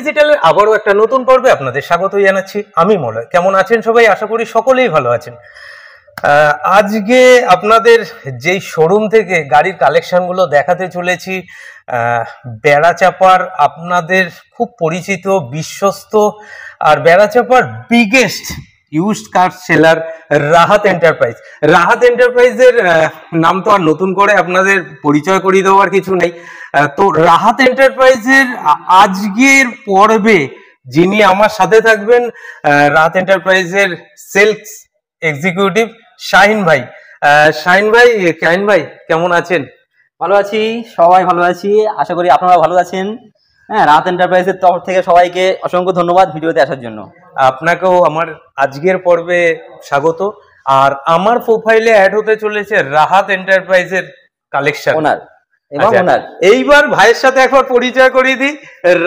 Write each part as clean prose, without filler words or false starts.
ডিজিটালের আবারও একটা নতুন পর্বে আপনাদের স্বাগত জানাচ্ছি। আমি মলয়। কেমন আছেন সবাই? আশা করি সকলেই ভালো আছেন। আজকে আপনাদের যেই শোরুম থেকে গাড়ির কালেকশনগুলো দেখাতে চলেছি, বেড়াচাপার আপনাদের খুব পরিচিত, বিশ্বস্ত আর বেড়াচাপার biggest used car seller Rahat enterprise. Rahat এন্টারপ্রাইজের নাম তো আর নতুন করে আপনাদের পরিচয় করিয়ে দেওয়ার কিছু নেই। তো রাহাত এন্টারপ্রাইজের আজকের পর্বে যিনি আমার সাথে থাকবেন, রাহাত এন্টারপ্রাইজের সেলস এক্সিকিউটিভ শাহিন ভাই। শাহিন ভাই কেমন আছেন? ভালো আছি, সবাই ভালো আছি, আশা করি আপনারা ভালো আছেন। হ্যাঁ, রাহাত এন্টারপ্রাইজের তরফ থেকে সবাইকে অসংখ্য ধন্যবাদ ভিডিওতে আসার জন্য। আপনাকেও আমার আজকের পর্বে স্বাগত। আর আমার প্রোফাইলে অ্যাড হতে চলেছে রাহাত এন্টারপ্রাইজের কালেকশন ওনার এবং ওনার। এইবার ভাইয়ের সাথে একবার পরিচয় করিয়ে দিই।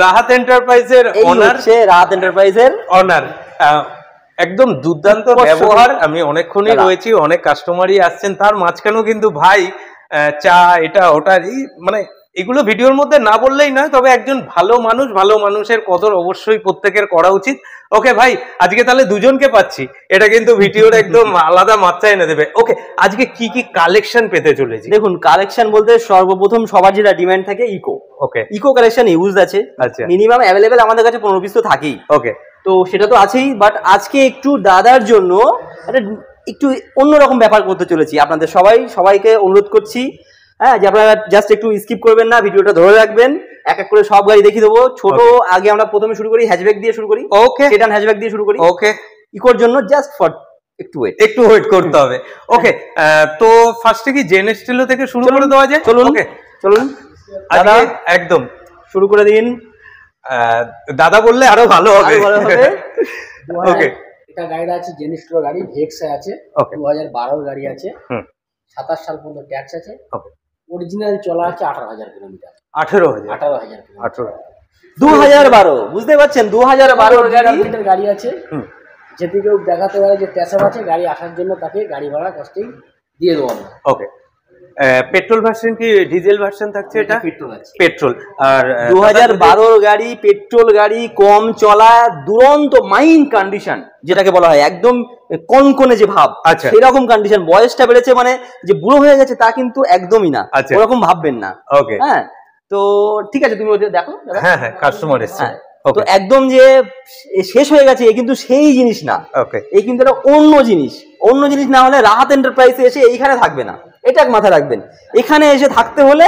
রাহাত এন্টারপ্রাইজের ওনার, রাহাত এন্টারপ্রাইজের ওনার। একদম দুর্দান্ত ব্যবহার। আমি অনেকক্ষণই রয়েছি, অনেক কাস্টমারই আসছেন, তার মাঝখানেও কিন্তু ভাই চা এটা ওটা মানে এগুলো ভিডিওর মধ্যে না বললেই নয়। তবে একজন ভালো মানুষ, ভালো মানুষের কদর অবশ্যই প্রত্যেকের করা উচিত। ওকে ভাই, আজকে তাহলে দুজনকে পাচ্ছি, এটা কিন্তু ভিডিওর একদম আলাদা মাত্রা এনে দেবে। ওকে, আজকে কি কি কালেকশন পেতে চলেছি? দেখুন, কালেকশন বলতে সর্বপ্রথম সবার যেটা ডিমান্ড থাকে ইকো। ওকে, ইকো কালেকশন ইউজ আছে, আচ্ছা, মিনিমাম অ্যাভেলেবেল আমাদের কাছে 15 পিস তো থাকেই। ওকে, তো সেটা তো আছেই, বাট আজকে একটু দাদার জন্য একটু অন্যরকম ব্যাপার করতে চলেছি। আপনাদের সবাইকে অনুরোধ করছি, হ্যাঁ, যে আপনারা জাস্ট একটু স্কিপ করবেন না, ভিডিওটা ধরে রাখবেন। এক এক করে সব গাড়ি দেখিয়ে দেবো। ছোট আগে আমরা প্রথমে শুরু করি, হ্যাচব্যাক দিয়ে শুরু করি। ওকে, সেডান হ্যাচব্যাক দিয়ে শুরু করি। ওকে, ইকোর জন্য জাস্ট ফর একটু ওয়েট করতে হবে। ওকে, তো ফার্স্টে কি জেন স্টিলো থেকে শুরু করে দেওয়া যায়? চলুন, ওকে চলুন দাদা, একদম শুরু করে দিন। দাদা বললে আরো ভালো হবে। ওকে, এটা গাড়িটা আছে জেন স্টিলো গাড়ি, ভেক্স আছে, 2012 গাড়ি আছে, 27 সাল পর্যন্ত ট্যাক্স আছে। অরিজিনাল চলা আছে 18,000 কিলোমিটার। 18,000 2012, বুঝতে পারছেন? 2012 গাড়ি আছে। যদি কেউ দেখাতে পারে যে ট্যাক্স আছে, গাড়ি আসার জন্য তাকে গাড়ি ভাড়া কস্টিং দিয়ে দেবো আমরা। ওকে, পেট্রোল ভার্সন কি ডিজেল ভার্সন থাকছে? এটা পেট্রোল আছে, পেট্রোল। আর 2012 গাড়ি, পেট্রোল গাড়ি, কম চলা, দুরন্ত মাইন কন্ডিশন যেটাকে বলা হয়, একদম কনকনে যে ভাব, আচ্ছা, সেরকম কন্ডিশন। বয়সটা বেড়েছে মানে যে বুড়ো হয়ে গেছে তা কিন্তু একদমই না, ওরকম ভাববেন না। ওকে, হ্যাঁ, তো ঠিক আছে, তুমি ওদের দেখো। হ্যাঁ হ্যাঁ, কাস্টমার এসছে। তো একদম যে শেষ হয়ে গেছে, এ কিন্তু সেই জিনিস না। ওকে, এই কিন্তু একটা অন্য জিনিস না হলে রাহাত এন্টারপ্রাইজে এসে এইখানে থাকবে না, এটা মাথায় রাখবেন। এখানে এসে থাকতে হলে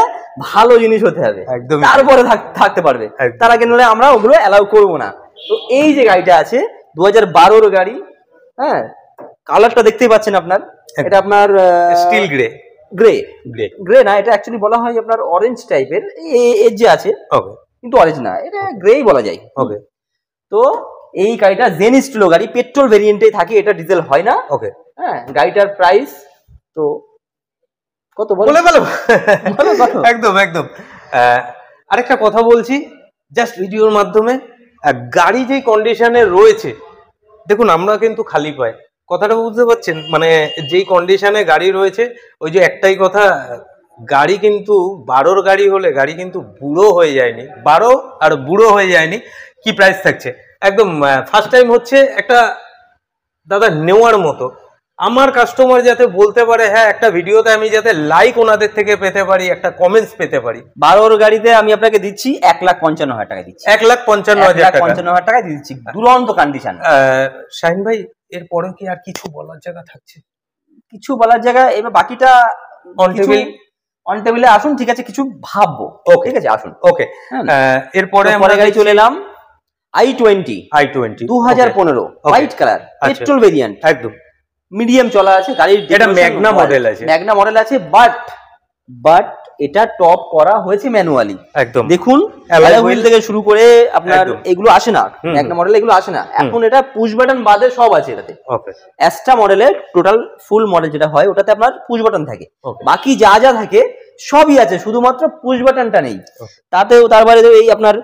ভালো জিনিস হতে হবে, তারপরে থাকতে পারবে। তার আগে নলে আমরা ওগুলো অ্যালাউ করবো না। তো এই যে গাড়িটা আছে 2012 গাড়ি, হ্যাঁ, কালারটা দেখতেই পাচ্ছেন আপনার। এটা আপনার স্টিল গ্রে না, এটা অ্যাকচুয়ালি বলা হয় আপনার অরেঞ্জ টাইপের এর যে আছে, কিন্তু অরেঞ্জ না, এটা গ্রেই বলা যায়। ওকে, তো এই গাড়িটা জেন স্টিলো গাড়ি, পেট্রোল ভেরিয়েন্টেই থাকে, এটা ডিজেল হয় না। ওকে, হ্যাঁ, গাড়িটার প্রাইস তো কত বলে একদম আরেকটা কথা বলছি জাস্ট ভিডিওর মাধ্যমে। গাড়ি যে কন্ডিশনে রয়েছে, দেখুন আমরা কিন্তু খালি পাই, কথাটা বুঝতে পারছেন? মানে যেই কন্ডিশনে গাড়ি রয়েছে, ওই যে একটাই কথা, গাড়ি কিন্তু 12 গাড়ি হলে গাড়ি কিন্তু বুড়ো হয়ে যায়নি, 12 আর বুড়ো হয়ে যায়নি। কি প্রাইস থাকছে? একদম ফার্স্ট টাইম হচ্ছে একটা দাদা নেওয়ার মতো। আমার কাস্টমার যাতে বলতে পারে হ্যাঁ, একটা ভিডিওতে আমি যাতে লাইক ওনাদের থেকে পেতে পারি, একটা কমেন্টস পেতে পারি। 12 গাড়িতে আমি আপনাকে দিচ্ছি 1,55,000 টাকা দিচ্ছি। 1,55,000 টাকা দিচ্ছি, দুরন্ত কন্ডিশন। শাহিন ভাই, এরপরে কি আর কিছু বলার জায়গা থাকছে? কিছু বলার জায়গা, এবার বাকিটা অন টেবিলে আসুন, ঠিক আছে, কিছু ভাববো। ঠিক আছে, আসুন। ওকে, এরপরে আমরা গাড়ি চলে এলাম i20 2015 white colour, petrol variant, একদম মিডিয়াম চলা আছে গাড়ির। এটা ম্যাগনা মডেল আছে, বাট এটা টপ করা হয়েছে ম্যানুয়ালি। একদম দেখুন, অ্যালয় হুইল থেকে শুরু করে আপনার এগুলো আসে না, ম্যাগনা মডেলে এগুলো আসে না। এখন এটা পুশ বাটন বাদে সব আছে এটাতে। ওকে, অ্যাস্ট্রা মডেলের টোটাল ফুল মডেল যেটা হয়, ওটাতে আপনার পুশ বাটন থাকে, বাকি যা থাকে সবই আছে, শুধুমাত্র পুশ বাটনটা নেই। তাতেও তারপরে এই আপনার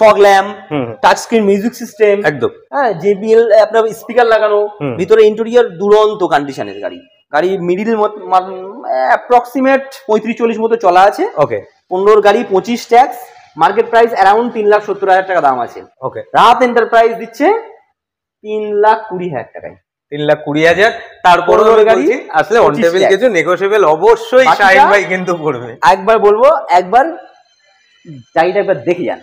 fog lamp, touch screen music system, একদম, হ্যাঁ, JBL আপনার স্পিকার লাগানো, ভিতরে ইন্টেরিয়র দুরন্ত কন্ডিশনের গাড়ি মিডিল অ্যাপ্রক্সিমেট 35-40 মতো চলা আছে। ওকে, 15 গাড়ি 25 ট্যাক্স, মার্কেট প্রাইস অ্যারাউন্ড 3,70,000 টাকা দাম আছে। ওকে, রাহাত এন্টারপ্রাইজ দিচ্ছে 3,20,000 টাকায়। 3,20,000। তারপরে গাড়ি আসলে অন টেবিল কিছু নেগোশিয়েবল অবশ্যই শাহিন ভাই কিন্তু করবে। একবার বলবো, একবার গাড়িটা একবার দেখে যান,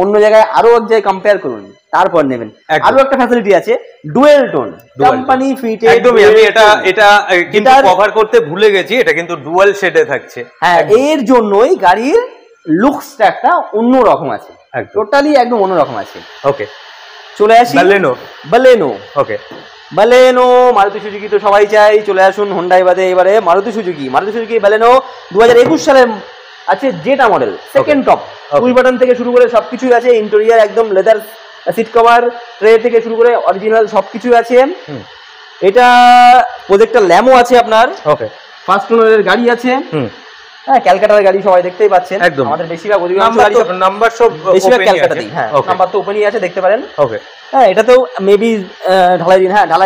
অন্য জায়গায় আরো এক জায়গায় কম্পেয়ার করুন, তারপর নেবেন। আরো একটা ফ্যাসিলিটি আছে, ডুয়েল টোন কোম্পানি ফিটেড। একদমই, আমি এটা কিন্তু কভার করতে ভুলে গেছি, এটা কিন্তু ডুয়াল শেডে থাকছে। হ্যাঁ, এর জন্যই গাড়ির লুকসটা একটা অন্য রকম আছে, টোটালি একদম অন্য রকম আছে। ওকে, চলে আসি বালেনো। ওকে, বালেনো মারুতি সুজুকি তো সবাই চাই, চলে আসুন হোন্ডাই বাদে এবারে মারুতি সুজুকি বালেনো 2021 সালে আছে, যেটা model second top, push button থেকে শুরু করে সবকিছুই আছে, ইন্টেরিয়র একদম লেদার সিট কভার, ট্রে থেকে শুরু করে অরিজিনাল সবকিছুই আছে। এটা প্রজেক্টর ল্যাম্পও আছে আপনার। ওকে, ফার্স্ট ওনারের গাড়ি আছে। হ্যাঁ, ক্যালকাটার গাড়ি সবাই দেখতেই পাচ্ছেন, আমাদের বেশিরভাগ অধিকাংশ গাড়ি নাম্বার সব বেশিরভাগ ক্যালকাটাতেই। হ্যাঁ, নাম্বার তো ওপেনই আছে, দেখতে পারেন। ওকে, হ্যাঁ, এটাতেও মেবি ঢালাই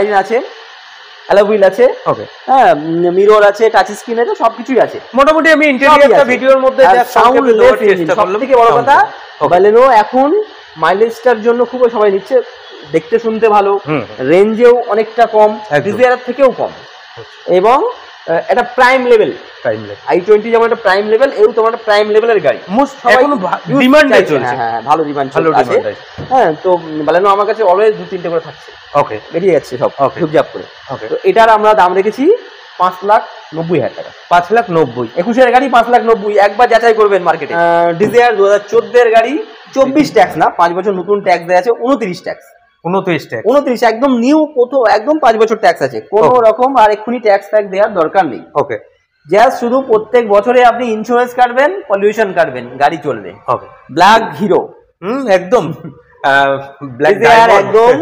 দিন আছে, অ্যালয় হুইল আছে। ওকে, হ্যাঁ, মিরর আছে, টাচ স্ক্রিন আছে, সবকিছুই আছে মোটামুটি। আমি ইন্টেরিয়রটা ভিডিওর মধ্যে সাউন্ড লেস ইঞ্জিন, সবথেকে বড় কথা বালেনো এখন মাইলেজটার জন্য খুব সবাই নিচ্ছে, দেখতে শুনতে ভালো, রেঞ্জেও অনেকটা কম, ডিজায়ার থেকেও কম, এবং এটা প্রাইম লেভেল। i20 যেমন একটা প্রাইম লেভেল, এও তোমার একটা প্রাইম লেভেলের গাড়ি, ডিমান্ডে চলছে। হ্যাঁ, ভালো ডিমান্ড আছে। হ্যাঁ, তো বালেনো আমার কাছে অলওয়েজ 2-3টে করে থাকছে। ওকে, বেরিয়ে যাচ্ছে সব ঝুপঝাপ করে। ওকে, তো এটার আমরা দাম রেখেছি 5,90,000 টাকা। 5,90,000 21-এর গাড়ি 5,90,000, একবার যাচাই করবেন মার্কেটে। ডিজায়ার 2014 এর গাড়ি, 24 ট্যাক্স না, 5 বছর নতুন ট্যাক্স দেওয়া আছে, 29 ট্যাক্স। 29 একদম নিউ, প্রথম একদম 5 বছর ট্যাক্স আছে, কোনো রকম আর এক্ষুনি ট্যাক্স দেওয়ার দরকার নেই। ওকে, জাস্ট শুধু প্রত্যেক বছরে আপনি ইন্স্যুরেন্স কাটবেন, পলিউশন কাটবেন, গাড়ি চলবে। ওকে, ব্ল্যাক হিরো একদম একদম।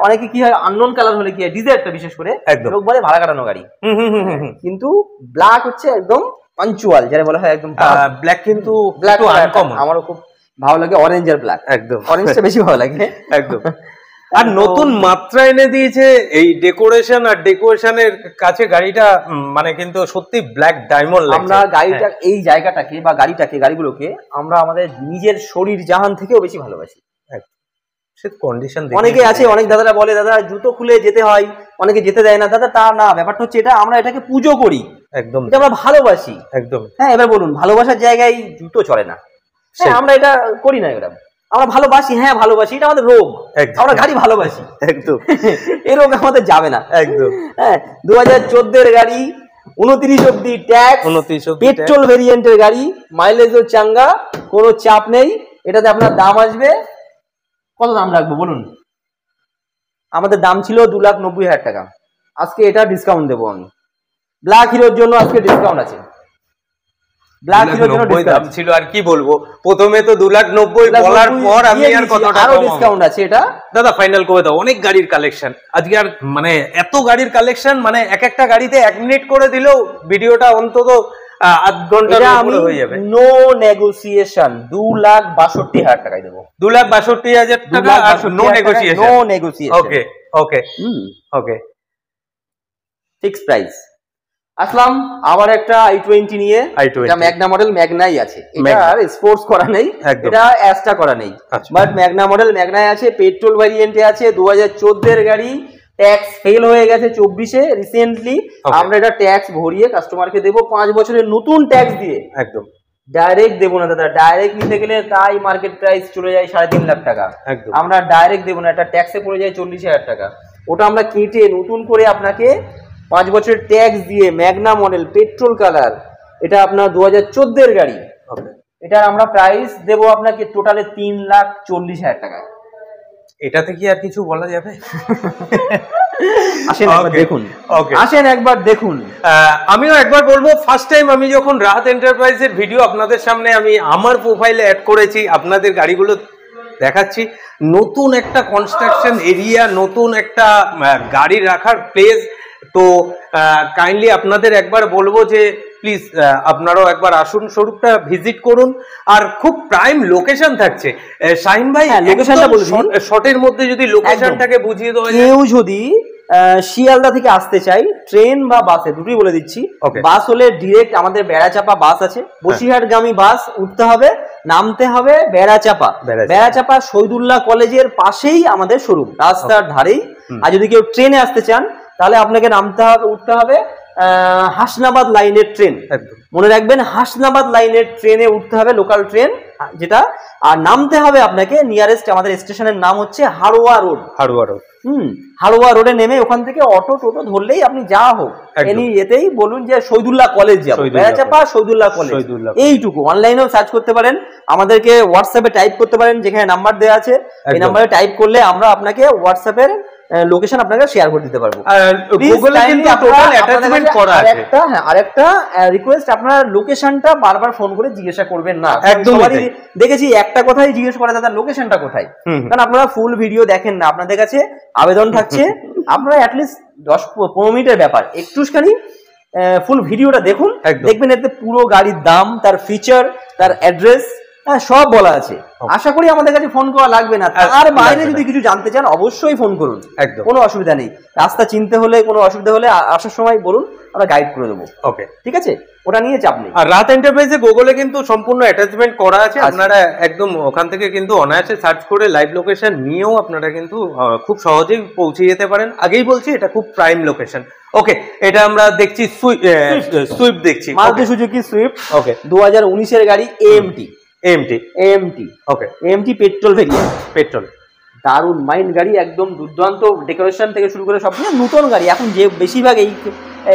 অনেকে কি হয়, আননোন কালার হলে কি হয়, ডিজায়ারটা বিশেষ করে লোক বলে ভাড়া কাটানো গাড়ি, কিন্তু ব্ল্যাক হচ্ছে একদম পাঞ্চুয়াল, যারা বলা হয় একদম ব্ল্যাক, কিন্তু ব্ল্যাক আনকমন। আমারও খুব ভালো লাগে অরেঞ্জ আর ব্ল্যাক, একদম অরেঞ্জটা বেশি ভালো লাগে একদম। আর নতুন মাত্রা এনে দিয়েছে এই ডেকোরেশন, আর ডেকোরেশনের কাছে গাড়িটা মানে কিন্তু সত্যি ব্ল্যাক ডায়মন্ড লাগছে। আমরা গাড়িটা এই জায়গাটাকে বা গাড়িগুলোকে আমরা আমাদের নিজের শরীর জাহান থেকেও বেশি ভালোবাসি। কন্ডিশন অনেকে আছে, অনেক দাদারা বলে দাদা জুতো খুলে যেতে হয়, অনেকে যেতে দেয় না। দাদা তা না, ব্যাপারটা হচ্ছে এটা আমরা এটাকে পুজো করি, একদম এটা আমরা ভালোবাসি একদম। হ্যাঁ, এবার বলুন, ভালোবাসার জায়গায় জুতো চলে না। হ্যাঁ, আমরা এটা করি না, এটা আমরা ভালোবাসি। হ্যাঁ, ভালোবাসি, এটা আমাদের রোগ, আমরা গাড়ি ভালোবাসি একদম। এই রোগ আমাদের যাবে না একদম। হ্যাঁ, 2014 এর গাড়ি, 29 অব্দি ট্যাক্স, পেট্রোল ভেরিয়েন্টের গাড়ি, মাইলেজও চাঙ্গা, কোনো চাপ নেই। এটাতে আপনার দাম আসবে, কত দাম রাখবো বলুন? আমাদের দাম ছিল 2,90,000 টাকা, আজকে এটা ডিসকাউন্ট দেবো আমি। ব্ল্যাক হিরোর জন্য আজকে ডিসকাউন্ট আছে। ব্ল্যাক হিরোর জন্য দাম ছিল, আর কি বলবো, প্রথমে তো 2,90,000 বলার পর আমি আর কতটা আরো ডিসকাউন্ট আছে। এটা দাদা ফাইনাল করে দাও। অনেক গাড়ির কালেকশন আজকে, আর মানে এত গাড়ির কালেকশন, মানে এক একটা গাড়িতে 1 মিনিট করে দিলেও ভিডিওটা অন্তত আধ ঘন্টার উপরে হয়ে যাবে। নো নেগোসিয়েশন, 2,62,000 টাকায় দেবো। 2,62,000 টাকা, no negotiation. No negotiation. Okay okay okay, fixed price. আসলাম আবার একটা i20 নিয়ে, এটা ম্যাগনা মডেল, ম্যাগনাই আছে, এটা স্পোর্টস করা নেই, এটা অ্যাস্টা করা নেই, বাট ম্যাগনা মডেল ম্যাগনাই আছে, পেট্রোল ভ্যারিয়েন্টে আছে, 2014 এর গাড়ি, ট্যাক্স ফেল হয়ে গেছে 24-এ রিসেন্টলি। আমরা এটা ট্যাক্স ভরিয়ে কাস্টমারকে দেবো 5 বছরের নতুন ট্যাক্স দিয়ে, একদম ডাইরেক্ট দেবো না দাদা। ডাইরেক্ট নিতে গেলে তাই মার্কেট প্রাইস চলে যায় 3.5 লাখ টাকা, আমরা ডাইরেক্ট দেবো না, এটা ট্যাক্সে পড়ে যায় 40,000 টাকা। ওটা আমরা কেটে নতুন করে আপনাকে 5 বছরের ট্যাক্স দিয়ে, ম্যাগনা মডেল, পেট্রোল কালার, এটা আপনার 2014 এর গাড়ি, এটার আমরা প্রাইস দেবো আপনাকে টোটালে 3,40,000 টাকা। এটাতে কি আর কিছু বলা যাবে? আসেন একবার দেখুন, আসেন একবার দেখুন। আমিও একবার বলবো, ফার্স্ট টাইম আমি যখন রাহাত এন্টারপ্রাইজের ভিডিও আপনাদের সামনে আমি আমার প্রোফাইলে অ্যাড করেছি, আপনাদের গাড়িগুলো দেখাচ্ছি, নতুন একটা কনস্ট্রাকশন এরিয়া, নতুন একটা গাড়ি রাখার প্লেস, তো কাইন্ডলি আপনাদের একবার বলবো যে প্লিজ আপনারাও একবার আসুন, শোরুমটা ভিজিট করুন। আর খুব প্রাইম লোকেশন থাকছে শাহিন ভাই, লোকেশনটা বলুন শর্টের মধ্যে যদি লোকেশনটাকে বুঝিয়ে দেওয়া যায়। কেউ যদি শিয়ালদা থেকে আসতে চাই ট্রেন বা বাসে, দুটোই বলে দিচ্ছি। বাস হলে ডিরেক্ট আমাদের বেড়াচাপা বাস আছে, বসিরহাটগামী বাস উঠতে হবে, নামতে হবে বেড়াচাপা। বেড়াচাপা শহীদুল্লাহ কলেজের পাশেই আমাদের শোরুম, রাস্তার ধারেই। আর যদি কেউ ট্রেনে আসতে চান তাহলে আপনাকে নামতে হবে, উঠতে হবে হাসনাবাদ লাইনের ট্রেন। মনে রাখবেন হাসনাবাদ লাইনের ট্রেনে উঠতে হবে, লোকাল ট্রেন যেটা। আর নামতে হবে আপনাকে নিয়ারেস্ট আমাদের স্টেশনের নাম হচ্ছে হাড়োয়া রোড। হাড়োয়া রোড, হাড়োয়া রোডে নেমে ওখান থেকে অটো টোটো ধরলেই আপনি যা হোক এতেই বলুন যে শহীদুল্লাহ কলেজ যাবো, বেড়াচাপা শহীদুল্লাহ কলেজ, এইটুকু। অনলাইনেও সার্চ করতে পারেন, আমাদেরকে হোয়াটসঅ্যাপে টাইপ করতে পারেন, যেখানে নাম্বার দেওয়া আছে এই নাম্বারে টাইপ করলে আমরা আপনাকে হোয়াটসঅ্যাপের লোকেশন আপনাকে শেয়ার করে দিতে পারবো। গুগলে কিন্তু টোটাল অ্যাটাচমেন্ট করা আছে। আরেকটা রিকোয়েস্ট, আপনারা লোকেশনটা বারবার ফোন করে জিজ্ঞাসা করবেন না। একদম দেখেছি একটা কথাই জিজ্ঞেস করা, দাদা লোকেশনটা কোথায়? কারণ আপনারা ফুল ভিডিও দেখেন না। আপনাদের কাছে আবেদন থাকছে আপনারা অ্যাটলিস্ট 10-15 মিনিটের ব্যাপার একটুখানি ফুল ভিডিওটা দেখুন, দেখবেন এতে পুরো গাড়ির দাম, তার ফিচার, তার অ্যাড্রেস সব বলা আছে। আশা করি আমাদের কাছে ফোন করা লাগবে না। তার বাইরে যদি কিছু জানতে চান অবশ্যই ফোন করুন, কোনো অসুবিধা নেই। রাস্তা চিনতে হলে, কোনো অসুবিধা হলে আসার সময় বলুন, আমরা গাইড করে দেবো। ওকে, ঠিক আছে, ওটা নিয়ে চাপ নেই। আর রাত এন্টারপ্রাইজে গুগলে কিন্তু সম্পূর্ণ অ্যাটাচমেন্ট করা আছে, আপনারা একদম ওখান থেকে কিন্তু অনায়াসে সার্চ করে লাইভ লোকেশন নিয়েও আপনারা কিন্তু খুব সহজেই পৌঁছে যেতে পারেন। আগেই বলছি এটা খুব প্রাইম লোকেশন। ওকে, এটা আমরা দেখছি সুইফট দেখছি, মারুতি সুজুকি সুইফট। ওকে, 2019 এর গাড়ি, এএমটি। ওকে, এএমটি পেট্রোল ভেরিয়েন্ট, পেট্রোল। দারুণ মাইন্ড গাড়ি, একদম দুর্দান্ত ডেকোরেশন থেকে শুরু করে সব নতুন গাড়ি। এখন যে বেশিরভাগ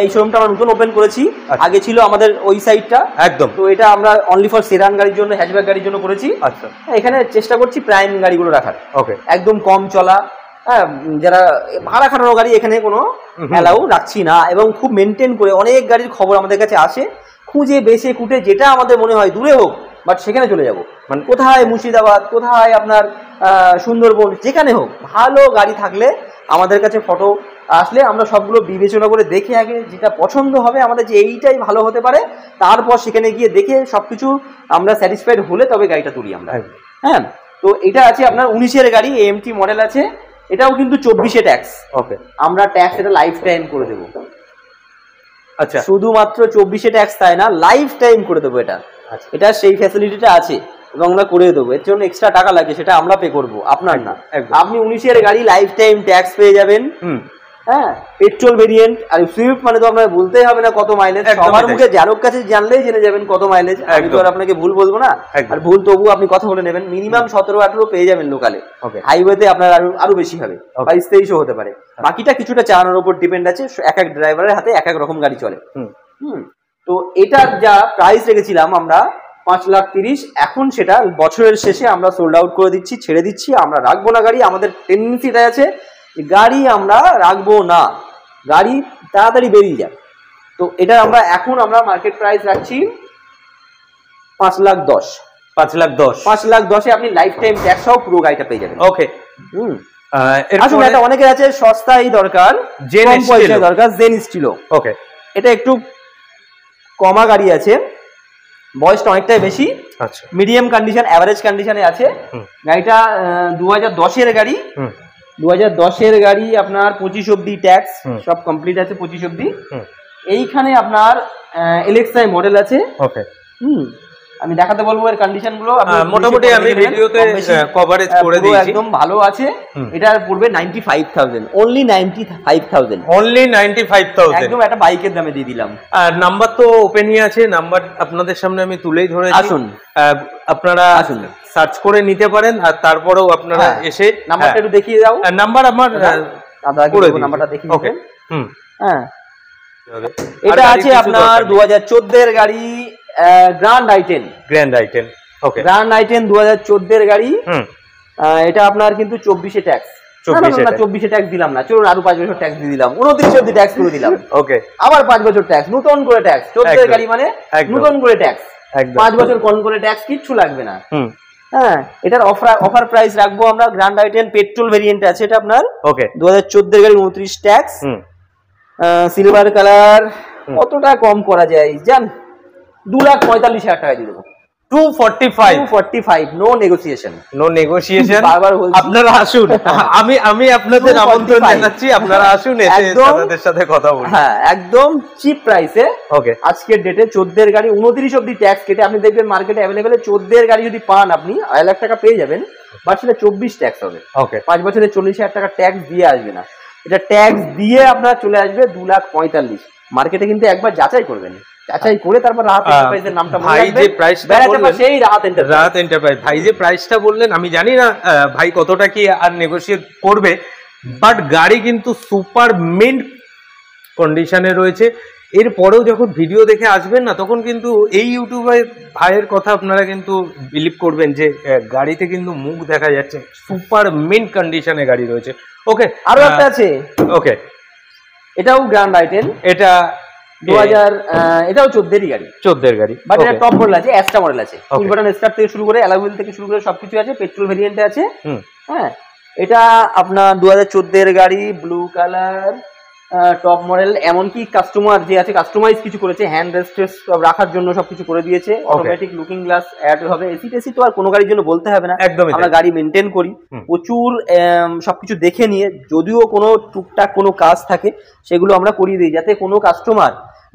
এই শোরুমটা আমরা নতুন ওপেন করেছি, আগে ছিল আমাদের ওই সাইডটা একদম। তো এটা আমরা অনলি ফর সেডান গাড়ির জন্য, হ্যাচব্যাক গাড়ির জন্য করেছি। আচ্ছা, এখানে চেষ্টা করছি প্রাইম গাড়িগুলো রাখার। ওকে, একদম কম চলা, যারা ভাড়া খাটানো গাড়ি এখানে কোনো অ্যালাউ রাখছি না। এবং খুব মেনটেন করে অনেক গাড়ির খবর আমাদের কাছে আসে, খুঁজে বেছে কুটে যেটা আমাদের মনে হয় দূরে হোক বাট সেখানে চলে যাব। মানে কোথায় মুর্শিদাবাদ, কোথায় আপনার সুন্দরবন, যেখানে হোক ভালো গাড়ি থাকলে আমাদের কাছে ফটো আসলে আমরা সবগুলো বিবেচনা করে দেখে আগে যেটা পছন্দ হবে আমাদের, যে এইটাই ভালো হতে পারে, তারপর সেখানে গিয়ে দেখে সবকিছু আমরা স্যাটিসফাইড হলে তবে গাড়িটা তুলি আমরা। হ্যাঁ, তো এটা আছে আপনার 19-এর গাড়ি, এএমটি মডেল আছে। এটাও কিন্তু 24-এ ট্যাক্স। ওকে, আমরা ট্যাক্স এটা লাইফ টাইম করে দেবো। আচ্ছা, শুধুমাত্র 24-এ ট্যাক্স তাই না, লাইফ টাইম করে দেবো এটা। এটা সেই ফ্যাসিলিটিটা আছে এবং আমরা করে দেবো। এর জন্য এক্সট্রা টাকা লাগে, সেটা আমরা পে করবো, আপনার না। আপনি 19-এর গাড়ি লাইফ টাইম ট্যাক্স পেয়ে যাবেন। হ্যাঁ, পেট্রোল ভেরিয়েন্ট। আর সুইফট মানে তো আপনার বলতেই হবে না কত মাইলেজ, সবার মুখে যার কাছে জানলেই জেনে যাবেন কত মাইলেজ। আমি তো আর আপনাকে ভুল বলবো না, আর ভুল তবু আপনি কথা বলে নেবেন। মিনিমাম 17-18 পেয়ে যাবেন লোকালে, হাইওয়েতে আপনার আরো বেশি হবে, 22-23ও হতে পারে। বাকিটা কিছুটা চালানোর উপর ডিপেন্ড আছে, এক এক ড্রাইভারের হাতে এক এক রকম গাড়ি চলে। তো এটার যা প্রাইস রেখেছিলাম আমরা 5,30,000, এখন সেটা বছরের শেষে আমরা সোল্ড আউট করে দিচ্ছি, ছেড়ে দিচ্ছি। আমরা রাখবো না গাড়ি, আমাদের টেন্ডেন্সিটা আছে গাড়ি আমরা রাখবো না, গাড়ি তাড়াতাড়ি বেরিয়ে যায়। তো এটা আমরা এখন আমরা মার্কেট প্রাইস রাখছি 5,10,000। 5,10,000 আপনি লাইফ টাইম ট্যাক্স সহ পুরো গাড়িটা পেয়ে যাবেন। ওকে, আসুন, এটা অনেকের আছে সস্তাই দরকার, কম পয়সায় দরকার, জেন স্টিলো। ওকে, এটা একটু কমা গাড়ি আছে, বয়সটা অনেকটাই বেশি, মিডিয়াম কন্ডিশন, অ্যাভারেজ কন্ডিশনে আছে গাড়িটা। 2010-এর গাড়ি, 2010-এর গাড়ি, আপনার 25 অব্দি ট্যাক্স সব কমপ্লিট আছে, 25 অব্দি। এইখানে আপনার এলএক্সআই মডেল আছে। ওকে, আমি দেখাতে বলবো এর কন্ডিশন গুলো, মোটামুটি আমি ভিডিওতে কভারেজ করে দিয়েছি, একদম ভালো আছে। এটা পড়বে 95,000, অনলি 95,000, অনলি 95,000, একদম একটা বাইকের দামে দিয়ে দিলাম। আর নাম্বার তো ওপেনই আছে, নাম্বার আপনাদের সামনে আমি তুলেই ধরেছি। আসুন, আপনারা আসুন সার্চ করে নিতে পারেন, আর তারপরেও আপনারা এসে নাম্বারটা একটু দেখিয়ে দাও। নাম্বার আমার নাম্বারটা দেখিয়ে দিবেন। হ্যাঁ, এটা আছে আপনার 2014-এর গাড়ি, গ্র্যান্ড আই10। ওকে, গ্র্যান্ড আই10 2014-এর গাড়ি। এটা আপনার কিন্তু 24-এ ট্যাক্স। 24-এ ট্যাক্স দিলাম না, চলুন আরো 5 বছর ট্যাক্স দিয়ে দিলাম, 29 অব্দি ট্যাক্স করে দিলাম। ওকে, আবার 5 বছর ট্যাক্স, নতুন করে ট্যাক্স। 14-এর গাড়ি মানে নতুন করে ট্যাক্স, 5 বছর কোন করে ট্যাক্স, কিচ্ছু লাগবে না। হ্যাঁ, এটার অফার প্রাইস রাখবো আমরা। গ্র্যান্ড আই10 পেট্রোল ভেরিয়েন্ট আছে এটা আপনার। ওকে, 2014-এর গাড়ি, 29 ট্যাক্স। সিলভার কালার কতটা কম করা যায় জান? 2,45,000 টাকা দিয়ে দেবো। 245 নো নেগোসিয়েশন, নো নেগোসিয়েশন। আপনারা আসুন, আমি আপনাদের আমন্ত্রণ জানাচ্ছি, আপনারা আসুন, এসে তাদের সাথে কথা বলুন। হ্যাঁ, একদম চিপ প্রাইসে। ওকে, আজকের ডেটে 14 এর গাড়ি 29 অবধি ট্যাক্স কেটে আপনি দেখবেন মার্কেটে অ্যাভেলেবেল 14 এর গাড়ি যদি পান আপনি 1 লাখ টাকা পেয়ে যাবেন, বাট সেটা 24 ট্যাক্স হবে। ওকে, 5 বছরে 40,000 টাকা ট্যাক্স দিয়ে আসবে না, এটা ট্যাক্স দিয়ে আপনার চলে আসবে 2,45,000। মার্কেটে কিন্তু একবার যাচাই করবেন, যাচাই করে তারপর রাহাত এন্টারপ্রাইজের নামটা মনে রাখবেন। ভাই যে প্রাইসটা বললেন সেই রাহাত এন্টারপ্রাইজ, ভাই যে প্রাইসটা বললেন আমি জানি না ভাই কতটা কি আর নেগোশিয়েট করবে, বাট গাড়ি কিন্তু সুপার মিন্ট কন্ডিশনে রয়েছে। এরপরেও যখন ভিডিও দেখে আসবেন না, তখন কিন্তু এই ইউটিউবে ভাইয়ের কথা আপনারা কিন্তু বিলিভ করবেন যে গাড়িতে কিন্তু মুখ দেখা যাচ্ছে, সুপার মিন্ট কন্ডিশনে গাড়ি রয়েছে। ওকে, আরো একটা আছে। ওকে, এটাও গ্র্যান্ড আইটেন, এটা 2000, এটাও 14 এর গাড়ি, 14 এর গাড়ি, বাট এটা টপ মডেল আছে, এক্সট্রা মডেল আছে, ফুল বাটন স্টার্ট থেকে শুরু করে অ্যালয় হুইল থেকে শুরু করে সবকিছু আছে, পেট্রোল ভেরিয়েন্টে আছে। হ্যাঁ, এটা আপনার 2014 এর গাড়ি, ব্লু কালার, টপ মডেল। এমনকি কাস্টমার যে আছে কাস্টমাইজ কিছু করেছে, হ্যান্ড রেস্ট রাখার জন্য সবকিছু করে দিয়েছে, অটোমেটিক লুকিং গ্লাস অ্যাড হবে। এসি টেসি তো আর কোনো গাড়ির জন্য বলতে হবে না, একদম আমরা গাড়ি মেনটেন করি প্রচুর, সবকিছু দেখে নিয়ে, যদিও কোনো টুকটাক কোনো কাজ থাকে সেগুলো আমরা করিয়ে দিই, যাতে কোনো কাস্টমার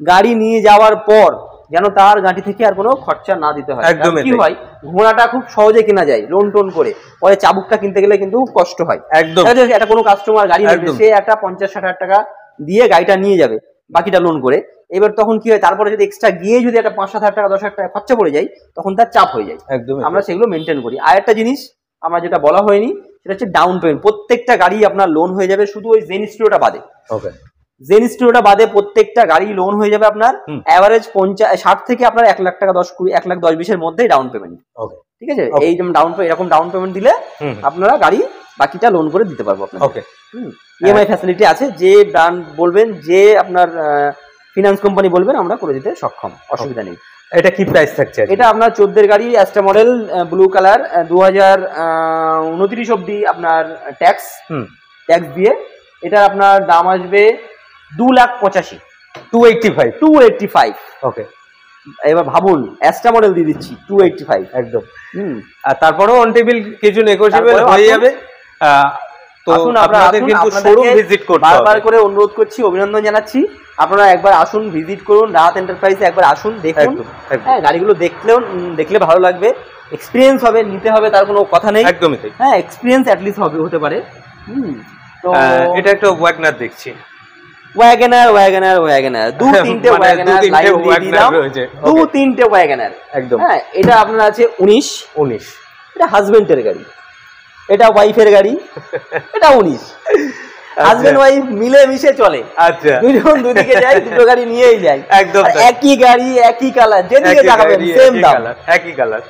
গাড়ি নিয়ে যাওয়ার পর যেন তার গাড়ি থেকে আর কোনো খরচা না দিতে হয়। কি হয়, ঘোড়াটা খুব সহজে কেনা যায় লোন টোন করে, পরে চাবুকটা কিনতে গেলে কিন্তু কষ্ট হয়। একদম, এটা কোনো কাস্টমার গাড়ি নেবে, সে একটা 50-60 টাকা দিয়ে গাড়িটা নিয়ে যাবে, বাকিটা লোন করে। এবার তখন কি হয়, তারপরে যদি এক্সট্রা গিয়ে যদি একটা 5-7 টাকা 10 টাকা খরচা পড়ে যায়, তখন তার চাপ হয়ে যায়। একদম, আমরা সেগুলো মেনটেন করি। আর একটা জিনিস আমরা যেটা বলা হয়নি, সেটা হচ্ছে ডাউন পেমেন্ট। প্রত্যেকটা গাড়ি আপনার লোন হয়ে যাবে, শুধু ওই জেন স্টুডিওটা বাদে। ওকে, জেন স্টুডিওটা বাদে প্রত্যেকটা গাড়ি লোন হয়ে যাবে আপনার অ্যাভারেজ 60 থেকে আপনার 1 লাখ টাকা 1 লাখ 10-20 এর মধ্যেই ডাউন পেমেন্ট। ওকে, ঠিক আছে, এই যেমন এরকম ডাউন পেমেন্ট দিলে আপনারা গাড়ি বাকিটা লোন করে দিতে পারবো আপনার। ওকে, ইএমআই ফ্যাসিলিটি আছে, যে ব্র্যান্ড বলবেন, যে আপনার ফিনান্স কোম্পানি বলবেন, আমরা করে দিতে সক্ষম, অসুবিধা নেই। এটা কি প্রাইস থাকছে? এটা আপনার 14 এর গাড়ি, অ্যাস্ট্রা মডেল, ব্লু কালার, 2029 অবধি আপনার ট্যাক্স দিয়ে। এটা আপনার দাম আসবে 2,85,000, 285। ওকে, এবার ভাবুন, অ্যাস্ট্রা মডেল দিয়ে দিচ্ছি 285 একদম। আর তারপরেও অন টেবিল কিছু নেগোশিয়েবল হয়ে যাবে। তো আপনাদের কিন্তু শোরুম ভিজিট করতে হবে, বারবার করে অনুরোধ করছি, অভিনন্দন জানাচ্ছি, আপনারা একবার আসুন, ভিজিট করুন, রাহাত এন্টারপ্রাইজে একবার আসুন, দেখুন। হ্যাঁ, গাড়িগুলো দেখলে ভালো লাগবে, এক্সপিরিয়েন্স হবে, নিতে হবে তার কোনো কথা নেই। একদমই তাই, হ্যাঁ, এক্সপিরিয়েন্স অ্যাট লিস্ট হতে পারে। তো এটা একটা ওয়াগনার দেখছি, ওয়াগনার 2-3টে ওয়াগনার লাইভ দিয়ে দিলাম, 2-3টে ওয়াগনার একদম। হ্যাঁ, এটা আপনার আছে 19, এটা হাজবেন্ডের গাড়ি, এটা ওয়াইফের গাড়ি, এটা 19। হাজবেন্ড ওয়াইফ মিলে মিশে চলে, আচ্ছা, দুজন দুদিকে যায়, দুটো গাড়ি নিয়েই যায়, একদম একই গাড়ি, একই কালার, যেদিকে তাকাবেন সেম দাম, একই কালার।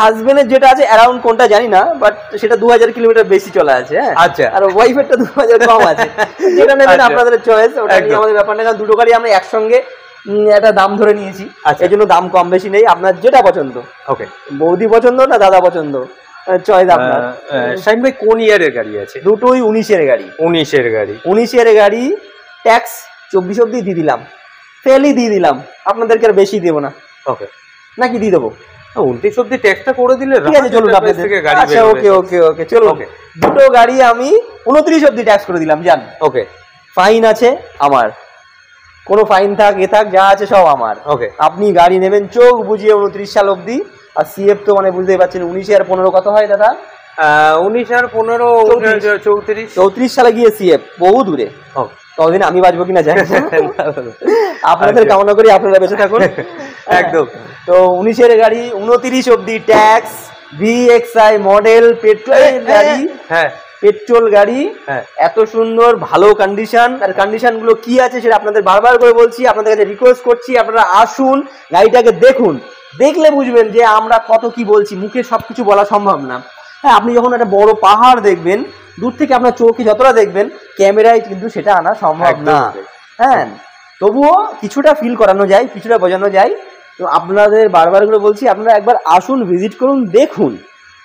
হাজবেন্ডের যেটা আছে অ্যারাউন্ড কোনটা জানি না, বাট সেটা 2000 কিলোমিটার বেশি চলা আছে। হ্যাঁ, আচ্ছা, আর ওয়াইফেরটা 2000 কম আছে, যেটা নেবেন আপনাদের চয়েস, ওটা নিয়ে আমাদের ব্যাপার না। কারণ দুটো গাড়ি আমরা একসঙ্গে একটা দাম ধরে নিয়েছি, এই জন্য দাম কম বেশি নেই, আপনার যেটা পছন্দ। ওকে, বৌদি পছন্দ না দাদা পছন্দ, চয়েস আপনার। শাইন ভাই কোন ইয়ারের গাড়ি আছে? দুটোই 19 এর গাড়ি, 19 এর গাড়ি, ট্যাক্স 24 অবধি দিয়ে দিলাম, ফেলই দিয়ে দিলাম, আপনাদেরকে আর বেশি দেবো না। ওকে, নাকি দিয়ে দেবো 29 অবধি ট্যাক্সটা করে দিলে, ঠিক আছে, চলুন আপনাদের থেকে গাড়ি। আচ্ছা, ওকে চলুন, দুটো গাড়ি আমি 29 অবধি ট্যাক্স করে দিলাম, জান। ওকে, ফাইন আছে আমার, কোনো ফাইন থাক এ থাক যা আছে সব আমার। ওকে, আপনি গাড়ি নেবেন চোখ বুঝিয়ে 29 সাল অবধি। আর সিএফ তো মানে বুঝতেই পারছেন, 19 আর 15 কত হয় দাদা? 19 আর 15 34 সালে গিয়ে সিএফ বহু দূরে। ততদিন আমি বাঁচবো কিনা জানি না, আপনাদের কামনা করি আপনারা বেঁচে থাকুন। একদম, তো 19 এর গাড়ি 29 অবধি ট্যাক্স, ভিএক্সআই মডেল, পেট্রোল গাড়ি। হ্যাঁ, পেট্রোল গাড়ি, এত সুন্দর ভালো কন্ডিশন। আর কন্ডিশন গুলো কি আছে সেটা আপনাদের বারবার করে বলছি, আপনাদের কাছে রিকোয়েস্ট করছি, আপনারা আসুন, গাড়িটাকে দেখুন, দেখলে বুঝবেন যে আমরা কত কি বলছি, মুখে সবকিছু বলা সম্ভব না। হ্যাঁ, আপনি যখন একটা বড় পাহাড় দেখবেন, দূর থেকে আপনার চোখে যতটা দেখবেন, ক্যামেরায় কিন্তু সেটা আনা সম্ভব না। হ্যাঁ, তবুও কিছুটা ফিল করানো যায়, কিছুটা বোঝানো যায়। তো আপনাদের বারবার করে বলছি, আপনারা একবার আসুন, ভিজিট করুন, দেখুন,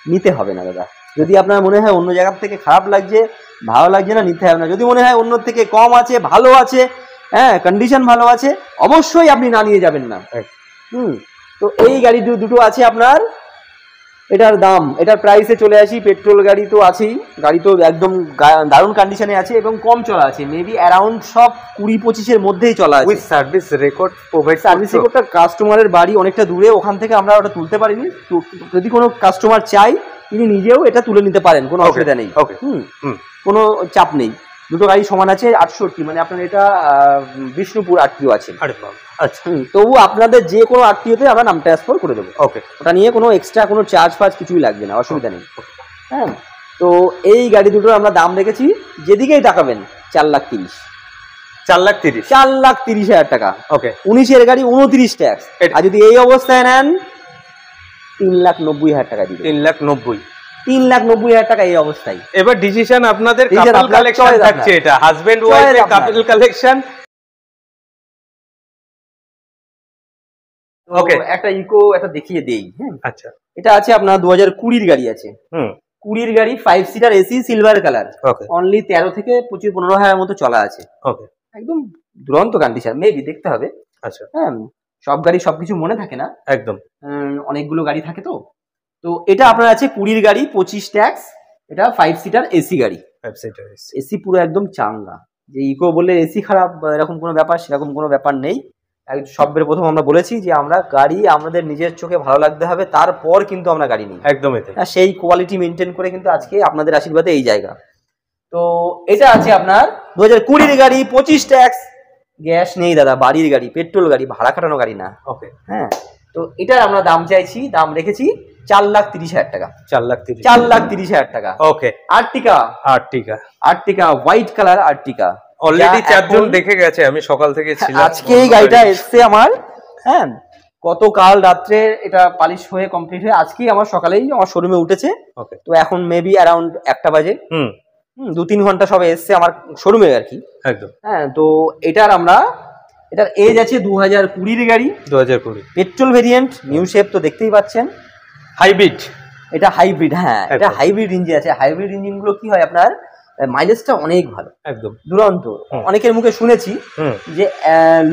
নিতে হবে না দাদা। যদি আপনার মনে হয় অন্য জায়গার থেকে খারাপ লাগছে, ভালো লাগছে না নিতে হবে না। যদি মনে হয় অন্য থেকে কম আছে, ভালো আছে, হ্যাঁ কন্ডিশন ভালো আছে, অবশ্যই আপনি না নিয়ে যাবেন না। তো এই গাড়ি দুটো আছে আপনার। এটার দাম, এটার প্রাইসে চলে আসি। পেট্রোল গাড়ি তো আছেই, গাড়ি তো একদম দারুণ কন্ডিশনে আছে এবং কম চলা আছে, মেবি অ্যারাউন্ড সব 20-25-এর মধ্যেই চলা আছে। With service record provide. Service রেকর্ডটা কাস্টমারের বাড়ি অনেকটা দূরে, ওখান থেকে আমরা ওটা তুলতে পারিনি। যদি কোনো কাস্টমার চাই তিনি নিজেও এটা তুলে নিতে পারেন, কোনো অসুবিধা নেই। কোনো চাপ নেই। দুটো গাড়ি সমান আছে 68, মানে আপনার এটা বিষ্ণুপুর আরটিও আছে। আচ্ছা, তবু আপনাদের যে কোনো আরটিওতে আমরা নাম ট্রান্সফার করে দেবো। ওকে, ওটা নিয়ে কোনো এক্সট্রা কোনো চার্জ ফার্জ কিছুই লাগবে না, অসুবিধা নেই। হ্যাঁ, তো এই গাড়ি দুটোর আমরা দাম রেখেছি, যেদিকেই তাকাবেন 4,30,000। 4,30,000 টাকা। ওকে, 19-এর গাড়ি 29 ট্যাক্স। আর যদি এই অবস্থায় নেন 3,90,000 টাকা দিবেন। 3,90,000 টাকা এই অবস্থায়। এবার ডিসিশন আপনাদের, কাপল কালেকশন থাকছে, এটা হাজবেন্ড ওয়াইফ কাপল কালেকশন। ওকে, একটা ইকো একটা দেখিয়ে দেই। হ্যাঁ, আচ্ছা, এটা আছে আপনার 2020-এর গাড়ি আছে। 20-এর গাড়ি 5 seater AC, silver colour. Only 13 থেকে 15 হাজার মতো চলা আছে। ওকে, একদম দুরন্ত কন্ডিশন, মেবি দেখতে হবে। আচ্ছা, হ্যাঁ, সব গাড়ি সবকিছু মনে থাকে না, একদম অনেকগুলো গাড়ি থাকে তো। তো এটা আপনার আছে 20-এর গাড়ি, 25 ট্যাক্স। এটা 5 সিটার এসি গাড়ি। 5 সিটার এসি পুরো একদম চাঙ্গা। যে ইকো বলে এসি খারাপ এরকম কোনো ব্যাপার, সেরকম কোনো ব্যাপার নেই। সবের প্রথম আমরা বলেছি যে আমরা গাড়ি আমাদের নিজের চোখে ভালো লাগতে হবে, তারপর কিন্তু আমরা গাড়ি নিই। একদম সেই কোয়ালিটি মেনটেন করে কিন্তু আজকে আপনাদের আশীর্বাদে এই জায়গা। তো এটা আছে আপনার 2020-এর গাড়ি, 25 ট্যাক্স। গ্যাস নেই দাদা, বাড়ির গাড়ি, পেট্রোল গাড়ি, ভাড়া খাটানো গাড়ি না। ওকে, হ্যাঁ, তো এটার আমরা দাম চাইছি, দাম রেখেছি 4,30,000 টাকা। 4,30,000 টাকা। Okay, Ertiga white colour Ertiga. Already 4 জন দেখে গেছে, আমি সকাল থেকে ছিলাম। আজকে এই গাড়িটা এসছে আমার, হ্যাঁ, গতকাল রাত্রে এটা পালিশ হয়ে কমপ্লিট হয়ে আজকেই আমার সকালেই আমার শোরুমে উঠেছে। তো এখন মেবি অ্যারাউন্ড 1টা বাজে। 2-3 ঘন্টা সবে এসছে আমার শোরুমে আর কি। একদম, হ্যাঁ। তো এটার এজ আছে 2020-এর গাড়ি, 2020 পেট্রোল ভেরিয়েন্ট, নিউ শেপ তো দেখতেই পাচ্ছেন। হাইব্রিড, এটা হাইব্রিড। হ্যাঁ, এটা হাইব্রিড ইঞ্জিন আছে। হাইব্রিড ইঞ্জিন গুলো কি হয়, আপনার মাইলেজটা অনেক ভালো, একদম দুরন্ত। অনেকের মুখে শুনেছি যে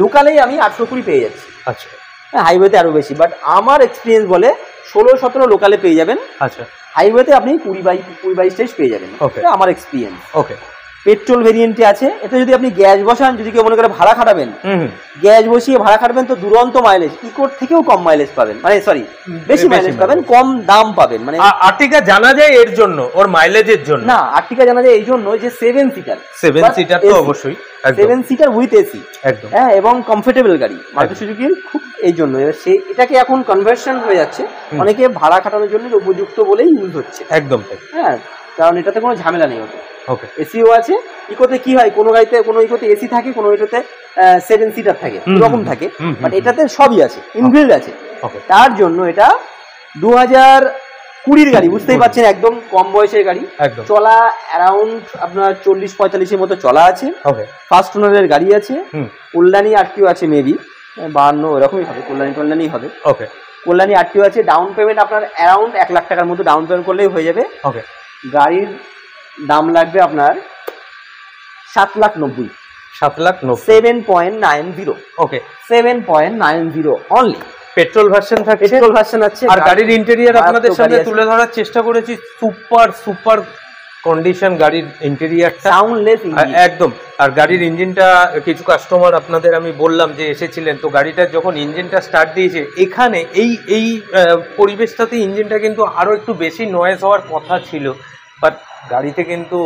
লোকালেই আমি 820 পেয়ে যাচ্ছি। আচ্ছা, হাইওয়েতে আরো বেশি, বাট আমার এক্সপিরিয়েন্স বলে 16-17 লোকালে পেয়ে যাবেন। আচ্ছা, হাইওয়েতে আপনি 20-22 পেয়ে যাবেন, এটা আমার এক্সপিরিয়েন্স। ওকে, পেট্রোল ভেরিয়েন্টে আছে। এতে যদি আপনি গ্যাস বসান, যদি কেউ মনে করে ভাড়া খাটাবেন, গ্যাস বসিয়ে ভাড়া খাটাবেন, তো দুরন্ত মাইলেজ, ইকোর থেকেও কম মাইলেজ পাবেন, মানে সরি বেশি মাইলেজ পাবেন, কম দাম পাবেন। মানে আর্টিকা জানা যায় এর জন্য, ওর মাইলেজের জন্য না, আর্টিকা জানা যায় এই জন্য যে 7 সিটার তো অবশ্যই 7 সিটার উইথ এসি, একদম, হ্যাঁ, এবং কমফোর্টেবল গাড়ি মারুতি সুজুকির খুব, এই জন্য এটাকে এখন কনভার্সন হয়ে যাচ্ছে, অনেকে ভাড়া খাটানোর জন্য উপযুক্ত বলেই ইউজ হচ্ছে। একদম, হ্যাঁ, কারণ এটাতে কোনো ঝামেলা নেই। ওকে, এসিও আছে। ইকোতে কি হয়, কোনো গাড়িতে কোনো ইকোতে এসি থাকে, কোনো ইকোতে 7 সিটার থাকে, এরকম থাকে, বাট এটাতে সবই আছে, ইনবিল্ড আছে। তার জন্য এটা 2020-এর গাড়ি, বুঝতেই পারছেন, একদম কম বয়সের গাড়ি, চলা অ্যারাউন্ড আপনার 40-45-এর মতো চলা আছে। ফার্স্ট ওনারের গাড়ি আছে। কল্যাণী আরটিও আছে, মেবি 52 এরকমই হবে, কল্যাণী হবে। ওকে, কল্যাণী আরটিও আছে। ডাউন পেমেন্ট আপনার অ্যারাউন্ড 1 লাখ টাকার মতো ডাউন পেমেন্ট করলেই হয়ে যাবে। ওকে, গাড়ির দাম লাগবে আপনার 7,90,000। 7.90। ওকে, 7.90 অনলি। পেট্রোল ভার্সন থাকে, পেট্রোল ভার্সন আছে। আর গাড়ির ইন্টেরিয়র আপনাদের সামনে তুলে ধরার চেষ্টা করেছি, সুপার কন্ডিশন গাড়ির ইন্টেরিয়রটা, সাউন্ডলেস একদম। আর গাড়ির ইঞ্জিনটা, কিছু কাস্টমার আপনাদের আমি বললাম যে এসেছিলেন, তো গাড়িটা যখন ইঞ্জিনটা স্টার্ট দিয়েছে, এখানে এই পরিবেশটাতে ইঞ্জিনটা কিন্তু আরো একটু বেশি নয়েজ হওয়ার কথা ছিল, বাট গাড়িতে কিন্তু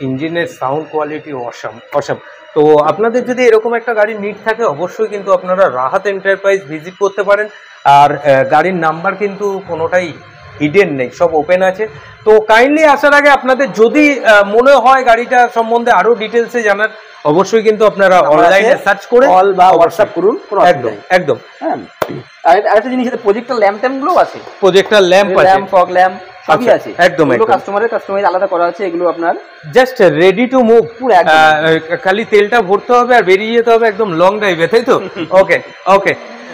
ইঞ্জিনের সাউন্ড কোয়ালিটি অসাম। তো আপনাদের যদি এরকম একটা গাড়ির নিড থাকে, অবশ্যই কিন্তু আপনারা রাহাত এন্টারপ্রাইজ ভিজিট করতে পারেন। আর গাড়ির নাম্বার কিন্তু কোনোটাই হিডেন নেই, সব ওপেন আছে। তো কাইন্ডলি আসার আগে আপনাদের যদি মনে হয় গাড়িটা সম্বন্ধে আরো ডিটেলসে জানার, অবশ্যই কিন্তু আপনারা অনলাইনে সার্চ করে কল বা হোয়াটসঅ্যাপ করুন। একদম। হ্যাঁ, আরেকটা জিনিস, প্রজেক্টর ল্যাম্পগুলো আছে, প্রজেক্টর ল্যাম্প আছে, ফগ ল্যাম্প সবই আছে। একদম, কাস্টমাইজ আলাদা করা আছে। এগুলো আপনার জাস্ট রেডি টু মুভ, খালি তেলটা ভরতে হবে আর বেরিয়ে যেতে হবে একদম লং ড্রাইভে, তাই তো? ওকে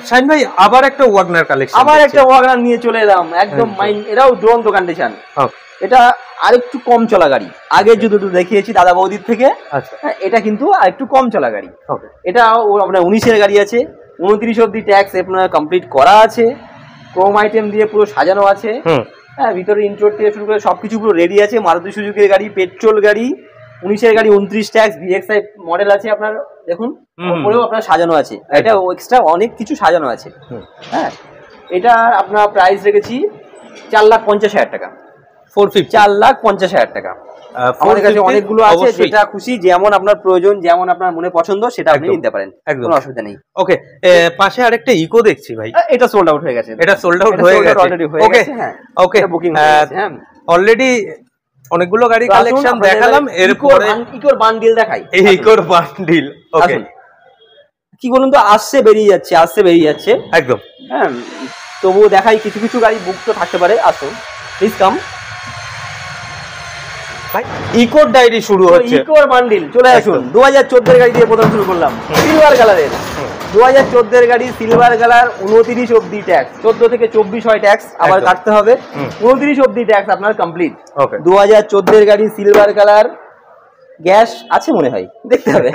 শাহিন ভাই, আবার একটা ওয়াগনার কালেকশন, আবার একটা ওয়াগনার নিয়ে চলে এলাম, একদম মাইন্ড, এরাও দুরন্ত কন্ডিশন। এটা আরেকটু কম চলা গাড়ি, আগে যে দুটো দেখিয়েছি দাদা বৌদির থেকে, আচ্ছা এটা কিন্তু আরেকটু কম চলা গাড়ি। এটা আপনার 19-এর গাড়ি আছে, 29 অব্দি ট্যাক্স আপনার কমপ্লিট করা আছে, ক্রোম আইটেম দিয়ে পুরো সাজানো আছে। হ্যাঁ, ভিতরে ইন্ট্রোড থেকে শুরু করে সবকিছু পুরো রেডি আছে। মারুতি সুজুকির গাড়ি, পেট্রোল গাড়ি, 19-এর গাড়ি, 29 ট্যাক্স, VXI মডেল আছে আপনার, দেখুন উপরেও আপনার সাজানো আছে। এটা এক্সট্রা অনেক কিছু সাজানো আছে। হ্যাঁ, এটা আপনার প্রাইস রেখেছি 4,50,000 টাকা। 4,50,000 টাকা। আমাদের কাছে অনেকগুলো আছে, যেটা খুশি যেমন আপনার প্রয়োজন, যেমন আপনার মনে পছন্দ সেটা আপনি নিতে পারেন, কোনো অসুবিধা নেই। ওকে, পাশে আরেকটা ইকো দেখছি ভাই, এটা সোল্ড আউট হয়ে গেছে। এটা সোল্ড আউট হয়ে গেছে অলরেডি। ওকে ওকে, বুকিং হয়ে গেছে। হ্যাঁ, অলরেডি অনেকগুলো গাড়ি কালেকশন দেখালাম, এরপরে ইকোর বান্ডিল দেখাই। ইকোর বান্ডিল, ওকে কি বলুন তো, আসছে বেরিয়ে যাচ্ছে একদম। হ্যাঁ, তবুও দেখাই, কিছু কিছু গাড়ি বুক তো থাকতে পারে। আসো প্লিজ কাম। ইকোর ডায়েরি শুরু হচ্ছে, ইকোর বান্ডিল চলে আসুন। 2014-এর গাড়ি দিয়ে প্রথম শুরু করলাম, সিলভার কালারের। 2014-এর গাড়ি, সিলভার কালার, 29 অব্দি ট্যাক্স, 14 থেকে 24 হয় ট্যাক্স, আবার কাটতে হবে। 29 অব্দি ট্যাক্স আপনার কমপ্লিট। 2014-এর গাড়ি, সিলভার কালার, গ্যাস আছে মনে হয়, দেখতে হবে,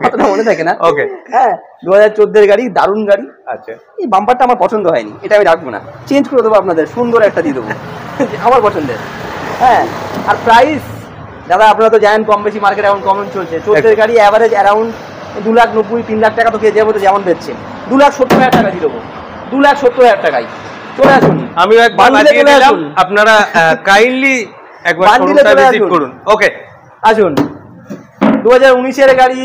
কতটা মনে থাকে না। ওকে, হ্যাঁ 2014-এর গাড়ি, দারুণ গাড়ি। আচ্ছা, এই বাম্পারটা আমার পছন্দ হয়নি, এটা আমি রাখবো না, চেঞ্জ করে দেবো আপনাদের, সুন্দর একটা দিয়ে দেবো আমার পছন্দের। হ্যাঁ, আর প্রাইস দাদা আপনারা তো জানেন, কম বেশি মার্কেট এখন কমন চলছে। 14-এর গাড়ি অ্যাভারেজ অ্যারাউন্ড 2,90,000-3 লাখ টাকা তো কে যাবো, তো যেমন বেচছে 2,70,000 টাকা দিয়ে দেবো, 2,70,000 টাকায়। চলে আসুন, আমি একবার বাজিয়ে দিলাম, আপনারা কাইন্ডলি একবার শোরুমটা ভিজিট করুন। ওকে, আসুন। 2019-এর গাড়ি,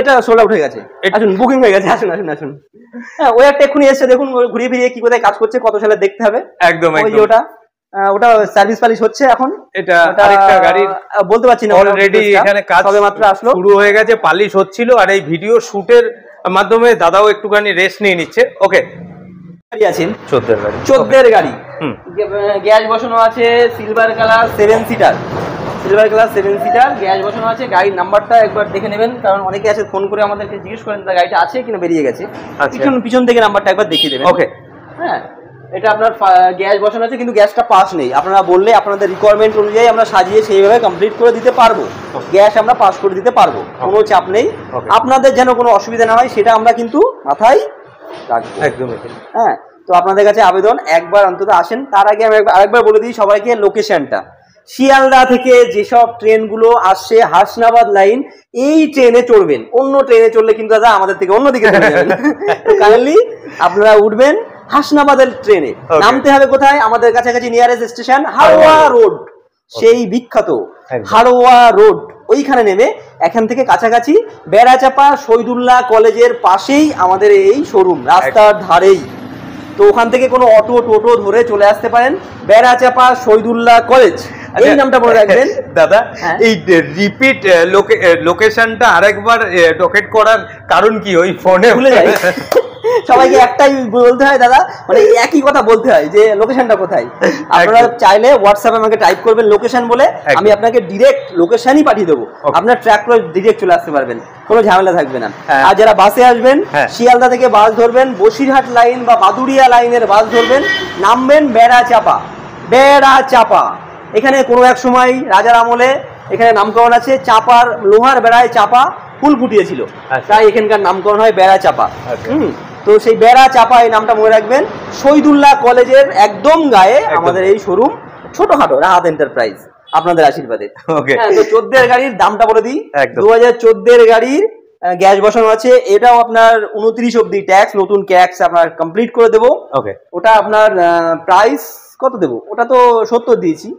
এটা সোল্ড আউট হয়ে গেছে, আসুন বুকিং হয়ে গেছে, আসুন আসুন আসুন। হ্যাঁ, ওই একটা এক্ষুনি এসছে, দেখুন ঘুরিয়ে ফিরিয়ে কি কোথায় কাজ করছে, কত সালে দেখতে হবে। একদম, ওই ওটা সার্ভিস পালিশ হচ্ছে এখন। এটা আরেকটা গাড়ি বলতে পারছি না, অলরেডি এখানে কাজ সবে মাত্র আসলো, শুরু হয়ে গেছে, পালিশ হচ্ছিল, আর এই ভিডিও শুটের মাধ্যমে দাদাও একটুখানি রেস্ট নিয়ে নিচ্ছে। ওকে, গাড়ি আছে 14-এর গাড়ি, 14-এর গাড়ি, গ্যাস বসানো আছে, silver colour 7 seater, silver colour 7 seater, gas বসানো আছে। গাড়ির নাম্বারটা একবার দেখে নেবেন, কারণ অনেকে আছে ফোন করে আমাদেরকে জিজ্ঞেস করেন গাড়িটা আছে কিনা, বেরিয়ে গেছে। পিছন থেকে নাম্বারটা একবার দেখিয়ে দেবেন। ওকে, হ্যাঁ, এটা আপনার গ্যাস বসানো আছে, কিন্তু গ্যাসটা পাস নেই। আপনারা বললে আপনাদের রিকোয়ারমেন্ট অনুযায়ী আমরা সাজিয়ে সেইভাবে কমপ্লিট করে দিতে পারবো, গ্যাস আমরা পাস করে দিতে পারবো, কোনো চাপ নেই। আপনাদের যেন কোনো অসুবিধা না হয় সেটা আমরা কিন্তু মাথায় রাখবো। একদম। হ্যাঁ, তো আপনাদের কাছে আবেদন, একবার অন্তত আসেন। তার আগে আমি আরেকবার বলে দিই সবাইকে লোকেশনটা, শিয়ালদা থেকে যেসব ট্রেনগুলো আসছে হাসনাবাদ লাইন, এই ট্রেনে চড়বেন। অন্য ট্রেনে চড়লে কিন্তু দাদা আমাদের থেকে অন্যদিকে চলে যাবেন। কাইন্ডলি আপনারা উঠবেন হাসনাবাদের ট্রেনে, নামতে হবে কোথায়, আমাদের কাছাকাছি নিয়ারেস্ট স্টেশন হারোয়া রোড, সেই বিখ্যাত হারোয়া রোড, ওইখানে নেমে এখান থেকে কাছাকাছি বেড়াচাপা শহীদুল্লাহ কলেজের পাশেই আমাদের এই শোরুম, রাস্তার ধারেই। তো ওখান থেকে কোনো অটো টোটো ধরে চলে আসতে পারেন, বেড়াচাপা শহীদুল্লাহ কলেজ, এই নামটা মনে রাখবেন দাদা। এই রিপিট লোকেশনটা আরেকবার ডকেট করার কারণ কি, ওই ফোনে ভুলে যায় সবাইকে একটাই বলতে হয় দাদা, মানে একই কথা বলতে হয় যে লোকেশনটা কোথায়। আপনারা চাইলে হোয়াটসঅ্যাপে আমাকে টাইপ করবেন লোকেশন বলে, আমি আপনাকে ডিরেক্ট লোকেশনই পাঠিয়ে দেবো, আপনার ট্র্যাক করে ডিরেক্ট চলে আসতে পারবেন, কোনো ঝামেলা থাকবে না। আর যারা বাসে আসবেন, শিয়ালদা থেকে বাস ধরবেন, বসিরহাট লাইন বা বাদুড়িয়া লাইনের বাস ধরবেন, নামবেন বেড়াচাপা। বেড়াচাপা এখানে কোনো এক সময় রাজার আমলে এখানে নামকরণ আছে, চাপার লোহার বেড়ায় চাপা ফুল ফুটিয়েছিল, তাই এখানকার নামকরণ হয় বেড়াচাপা। তো সেই বেড়াচাপা এই নামটা মনে রাখবেন। শহীদুল্লাহ কলেজের একদম গায়ে আমাদের এই শোরুম, ছোটখাটো রাহাত এন্টারপ্রাইজ, আপনাদের আশীর্বাদে। তো 14-এর গাড়ির দামটা বলে দিই, 2014-এর গাড়ির গ্যাস বসানো আছে, এটাও আপনার 29 অব্দি ট্যাক্স, নতুন ট্যাক্স আপনার কমপ্লিট করে দেবো। ওটা আপনার প্রাইস কত দেবো, ওটা তো 70 দিয়েছি,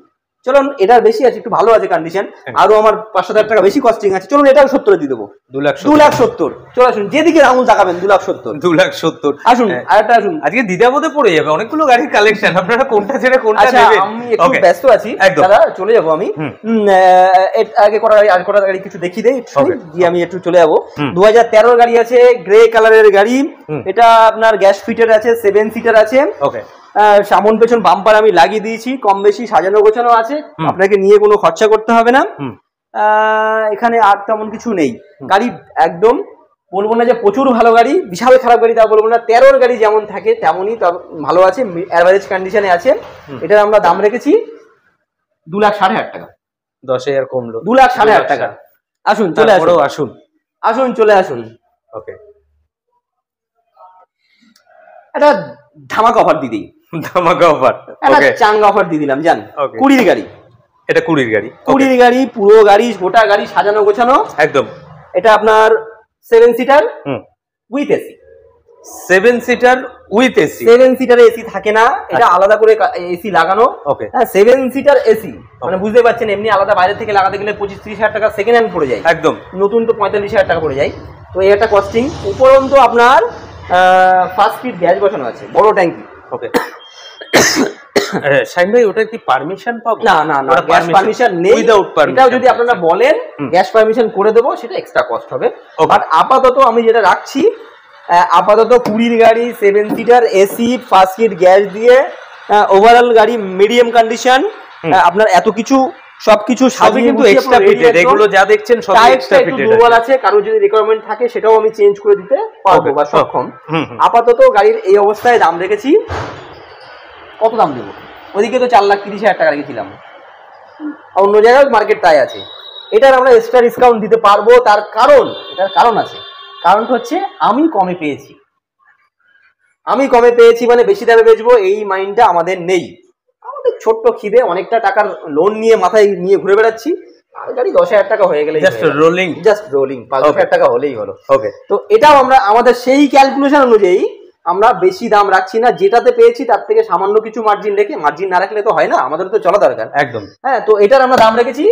চলুন এটার বেশি আছে, একটু ভালো আছে কন্ডিশন, আরো আমার 5,000 টাকা বেশি কস্টিং আছে, চলুন এটাও 70 দিয়ে দেবো, 2,70,000। চলে আসুন, যেদিকে আঙুল তাকাবেন 2,70,000। আসুন আরেকটা, আসুন আজকে দ্বিধাবোধে পড়ে যাবে, অনেকগুলো গাড়ির কালেকশন, আপনারা কোনটা ছেড়ে কোনটা নেবেন। আমি একটু ব্যস্ত আছি দাদা, চলে যাবো আমি। আগে কটা গাড়ি কিছু দেখিয়ে দেই, দিয়ে আমি একটু চলে যাবো। 2013 গাড়ি আছে, গ্রে কালারের গাড়ি, এটা আপনার গ্যাস ফিটের আছে, 7 সিটার আছে। সামন পেছন বাম্পার আমি লাগিয়ে দিয়েছি, কম বেশি সাজানো গোছানো আছে, আপনাকে নিয়ে কোনো খরচা করতে হবে না। এখানে আর তেমন কিছু নেই, গাড়ি একদম বলবো না যে প্রচুর ভালো গাড়ি, বিশাল খারাপ গাড়ি তা বলবো না, 13-র গাড়ি যেমন থাকে তেমনই ভালো আছে, অ্যাভারেজ কন্ডিশনে আছে। এটার আমরা দাম রেখেছি 2,60,000 টাকা। 10,000 কমলো, 2,60,000 টাকা। আসুন চলে আসুন, আসুন আসুন চলে আসুন। ওকে, একটা ধামাকা অফার দিয়ে দিই, ধামাকা অফার, একটা চাঙ্গা অফার দিয়ে দিলাম জান। 20 গাড়ি, এটা 20 গাড়ি, 20 গাড়ি, পুরো গাড়ি, গোটা গাড়ি সাজানো গোছানো একদম। এটা আপনার 7 seater with AC. 7 seater with AC. 7 সিটারে এসি থাকে না, এটা আলাদা করে এসি লাগানো। ওকে, হ্যাঁ 7 সিটার এসি, মানে বুঝতে পারছেন এমনি আলাদা বাইরে থেকে লাগাতে গেলে 25-30 হাজার টাকা সেকেন্ড হ্যান্ড পড়ে যায়, একদম। নতুন তো 45,000 টাকা পড়ে যায়। তো এই একটা কস্টিং। উপরন্তু আপনার ফার্স্ট ফিট গ্যাস বসানো আছে, বড় ট্যাঙ্কি। ওকে শাইন ভাই, ওটা কি পারমিশন পাবো? না না না, গ্যাস পারমিশন নেই। Without permission. এটাও যদি আপনারা বলেন গ্যাস পারমিশন করে দেবো, সেটা এক্সট্রা কস্ট হবে। বাট আপাতত আমি যেটা রাখছি, আপাতত 20 গাড়ি, 7 seater AC, first fit gas দিয়ে, ওভারঅল গাড়ি মিডিয়াম কন্ডিশন, আপনার এত কিছু সবকিছু সবই কিন্তু এক্সট্রা ফিটেড। এগুলো যা দেখছেন সব এক্সট্রা ফিটেড। দুর্বল আছে, কারো যদি রিকোয়ারমেন্ট থাকে সেটাও আমি চেঞ্জ করে দিতে পারবো বা সক্ষম। আপাতত গাড়ির এই অবস্থায় দাম রেখেছি, কত দাম দেবো? ওদিকে তো 4,30,000 টাকা রেখেছিলাম, অন্য জায়গায় মার্কেট তাই আছে। এটার আমরা এক্সট্রা ডিসকাউন্ট দিতে পারবো, তার কারণ, এটার কারণ আছে। কারণটা হচ্ছে আমি কমে পেয়েছি, আমি কমে পেয়েছি মানে বেশি দামে বেচবো এই মাইন্ডটা আমাদের নেই। আমাদের ছোট্ট খিদে, অনেকটা টাকার লোন নিয়ে মাথায় নিয়ে ঘুরে বেড়াচ্ছি। আর গাড়ি 10,000 টাকা হয়ে গেলে জাস্ট রোলিং, 5,000 টাকা হলেই হলো। ওকে, তো এটাও আমরা আমাদের সেই ক্যালকুলেশন অনুযায়ী আমরা বেশি দাম রাখছি না, যেটাতে পেয়েছি তার থেকে সামান্য কিছু মার্জিন রেখে। মার্জিন না রাখলে তো হয় না, আমাদের তো চলা দরকার, একদম। হ্যাঁ, তো এটার আমরা দাম রেখেছি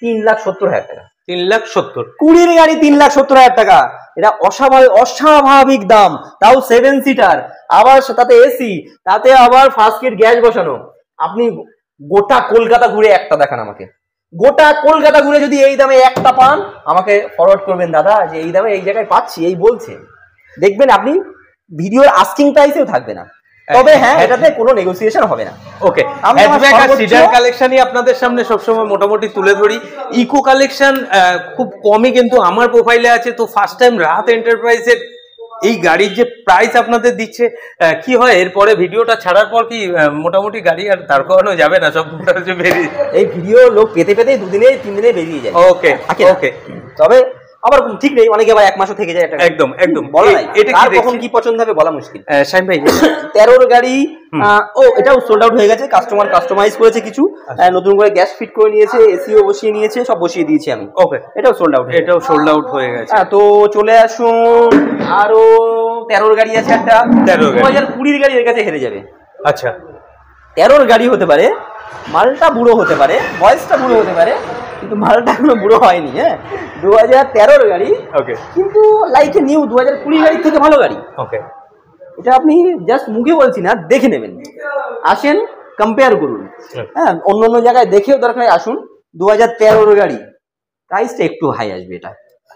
3,70,000 টাকা। 3,70,000 20 গাড়ি 3,70,000 টাকা, এটা অস্বাভাবিক দাম। তাও 7 সিটার, আবার তাতে এসি, তাতে আবার ফার্স্ট ফিট গ্যাস বসানো। আপনি গোটা কলকাতা ঘুরে একটা দেখান আমাকে, গোটা কলকাতা ঘুরে যদি এই দামে একটা পান, আমাকে ফরওয়ার্ড করবেন দাদা যে এই দামে এই জায়গায় পাচ্ছি, এই বলছে, দেখবেন আপনি ভিডিওর আস্কিং প্রাইসেও থাকবে না। তবে হ্যাঁ, এটাতে কোনো নেগোসিয়েশন হবে না। ওকে, আমি সিডার কালেকশনই আপনাদের সামনে সবসময় মোটামুটি তুলে ধরি। ইকো কালেকশন খুব কমই কিন্তু আমার প্রোফাইলে আছে। তো ফার্স্ট টাইম রাহাত এন্টারপ্রাইজের এই গাড়ির যে প্রাইস আপনাদের দিচ্ছে, কি হয় এরপরে ভিডিওটা ছাড়ার পর কি মোটামুটি গাড়ি আর দাঁড় করানো যাবে না? সব বেরিয়ে এই ভিডিও লোক পেতে পেতে 2 দিনে 3 দিনে বেরিয়ে যায়। ওকে ওকে, তবে আবার ঠিক নেই, অনেকে আবার 1 মাসও থেকে যায়। একদম একদম বলা নাই, এটা কখন কি পছন্দ হবে বলা মুশকিল। শাইন ভাই, 13 গাড়ি, এটাও সোল্ড আউট হয়ে গেছে। কাস্টমার কাস্টমাইজ করেছে কিছু, নতুন করে গ্যাস ফিট করে নিয়েছে, এসিও বসিয়ে নিয়েছে, সব বসিয়ে দিয়েছি আমি। ওকে, এটাও সোল্ড আউট, এটাও সোল্ড আউট হয়ে গেছে। তো চলে আসুন, আরো 13 গাড়ি আছে একটা। 2020 গাড়ি এর কাছে হেরে যাবে। আচ্ছা, 13 গাড়ি হতে পারে, মালটা বুড়ো হতে পারে, বয়সটা বুড়ো হতে পারে, কিন্তু মালটা এখনো বুড়ো হয়নি। হ্যাঁ, 2013 গাড়ি, ওকে, কিন্তু লাইফে নিউ 2020 গাড়ির থেকে ভালো গাড়ি। ওকে, এটা আপনি জাস্ট মুখে বলছি না, দেখে নেবেন, আসেন কম্পেয়ার করুন। হ্যাঁ, অন্য অন্য জায়গায় দেখেও দরকার আসুন। 2013 গাড়ি, প্রাইসটা একটু হাই আসবে, এটা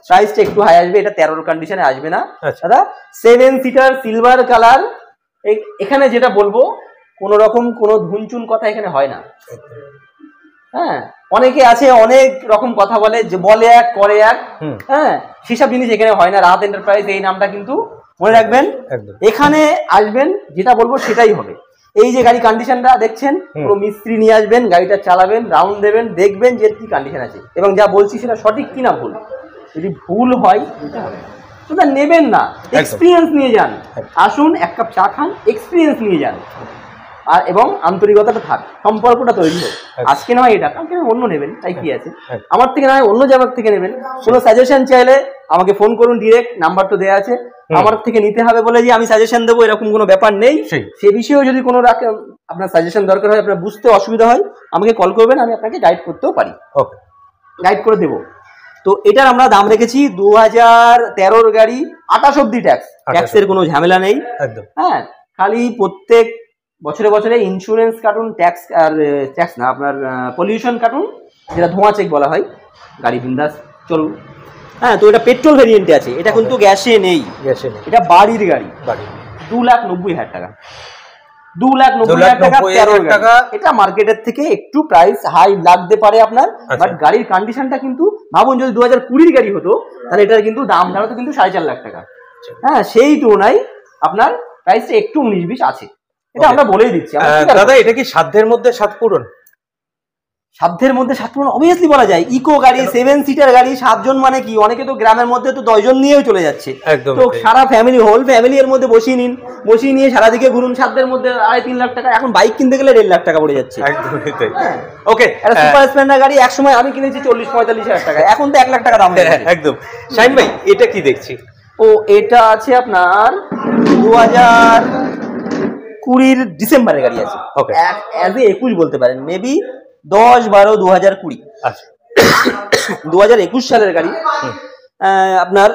প্রাইসটা একটু হাই আসবে, এটা 13 কন্ডিশনে আসবে না দাদা। 7 সিটার সিলভার কালার, এখানে যেটা বলবো, কোন রকম কোনো ধুনচুন কথা এখানে হয় না। হ্যাঁ, অনেকে আছে অনেক রকম কথা বলে, যে বলে এক করে এক। হ্যাঁ, সেসব জিনিস এখানে হয় না। রাহাত এন্টারপ্রাইজ এই নামটা কিন্তু মনে রাখবেন, এখানে আসবেন যেটা বলবো সেটাই হবে। এই যে গাড়ি কন্ডিশনটা দেখছেন, পুরো মিস্ত্রি নিয়ে আসবেন, গাড়িটা চালাবেন, রাউন্ড দেবেন, দেখবেন যে কি কন্ডিশন আছে এবং যা বলছি সেটা সঠিক কিনা ভুল। যদি ভুল হয় সেটা নেবেন না, এক্সপিরিয়েন্স নিয়ে যান। আসুন, 1 কাপ চা খান, এক্সপিরিয়েন্স নিয়ে যান, আর এবং আন্তরিকতাটা থাক, সম্পর্কটা তৈরি হোক। আজকে না হয় এটা, কালকে অন্য নেবেন, তাই কি আছে? আমার থেকে না হয় অন্য জায়গার থেকে নেবেন। কোনো সাজেশন চাইলে আমাকে ফোন করুন, ডিরেক্ট নাম্বার তো দেওয়া আছে। আমার থেকে নিতে হবে বলে যে আমি সাজেশন দেবো এরকম কোনো ব্যাপার নেই। সে বিষয়েও যদি কোনো আপনার সাজেশন দরকার হয়, আপনার বুঝতে অসুবিধা হয়, আমাকে কল করবেন, আমি আপনাকে গাইড করতেও পারি। ওকে, গাইড করে দেবো। তো এটার আমরা দাম রেখেছি 2013 গাড়ি, 28 অব্দি ট্যাক্স, ট্যাক্সের কোনো ঝামেলা নেই। হ্যাঁ, খালি প্রত্যেক বছরে বছরে ইন্স্যুরেন্স কাটুন, ট্যাক্স আর ট্যাক্স না, আপনার পলিউশন কাটুন, যেটা ধোঁয়া চেক বলা হয়, গাড়ি বিন্দাস চলুন। হ্যাঁ, তো এটা পেট্রোল ভেরিয়েন্টে আছে, এটা কিন্তু গ্যাসে নেই, এটা বাড়ির গাড়ি। 2,90,000 টাকা, 2,90,000 টাকা। এটা মার্কেটের থেকে একটু প্রাইস হাই লাগতে পারে আপনার, বাট গাড়ির কন্ডিশনটা কিন্তু ভাবুন, যদি 2020 গাড়ি হতো তাহলে এটার কিন্তু দাম দাঁড়াতো কিন্তু 4.5 লাখ টাকা। হ্যাঁ, সেই তুলনায় আপনার প্রাইসটা একটু 19-20 আছে, এটা আমরা বলেই দিচ্ছি। দাদা, এটা কি সাধ্যের মধ্যে সাত পূরণ? সাধ্যের মধ্যে 7 জন অবভিয়াসলি বলা যায়। ইকো গাড়ি, 7 সিটার গাড়ি, 7 জন মানে কি, অনেকে তো গ্রামের মধ্যে তো 10 জন নিয়েও চলে যাচ্ছে। তো সারা ফ্যামিলি, হোল ফ্যামিলি এর মধ্যে বসিয়ে নিন, বসিয়ে নিয়ে সারা দিকে ঘুরুন। সাধ্যের মধ্যে 2.5-3 লাখ টাকা, এখন বাইক কিনতে গেলে 1.5 লাখ টাকা পড়ে যাচ্ছে। একদমই তাই। ওকে, একটা সুপার স্প্লেন্ডার গাড়ি এক সময় আমি কিনেছি 40-45 হাজার টাকা, এখন তো 1 লাখ টাকা দাম হয়ে গেছে। একদম। শাহিন ভাই, এটা কি দেখছি? ও, এটা আছে আপনার 2020 ডিসেম্বরের গাড়ি আছে। ওকে, অ্যাজ এ 21 বলতে পারেন, মেবি 10-12-2020। আচ্ছা, 2021 সালের গাড়ি, আপনার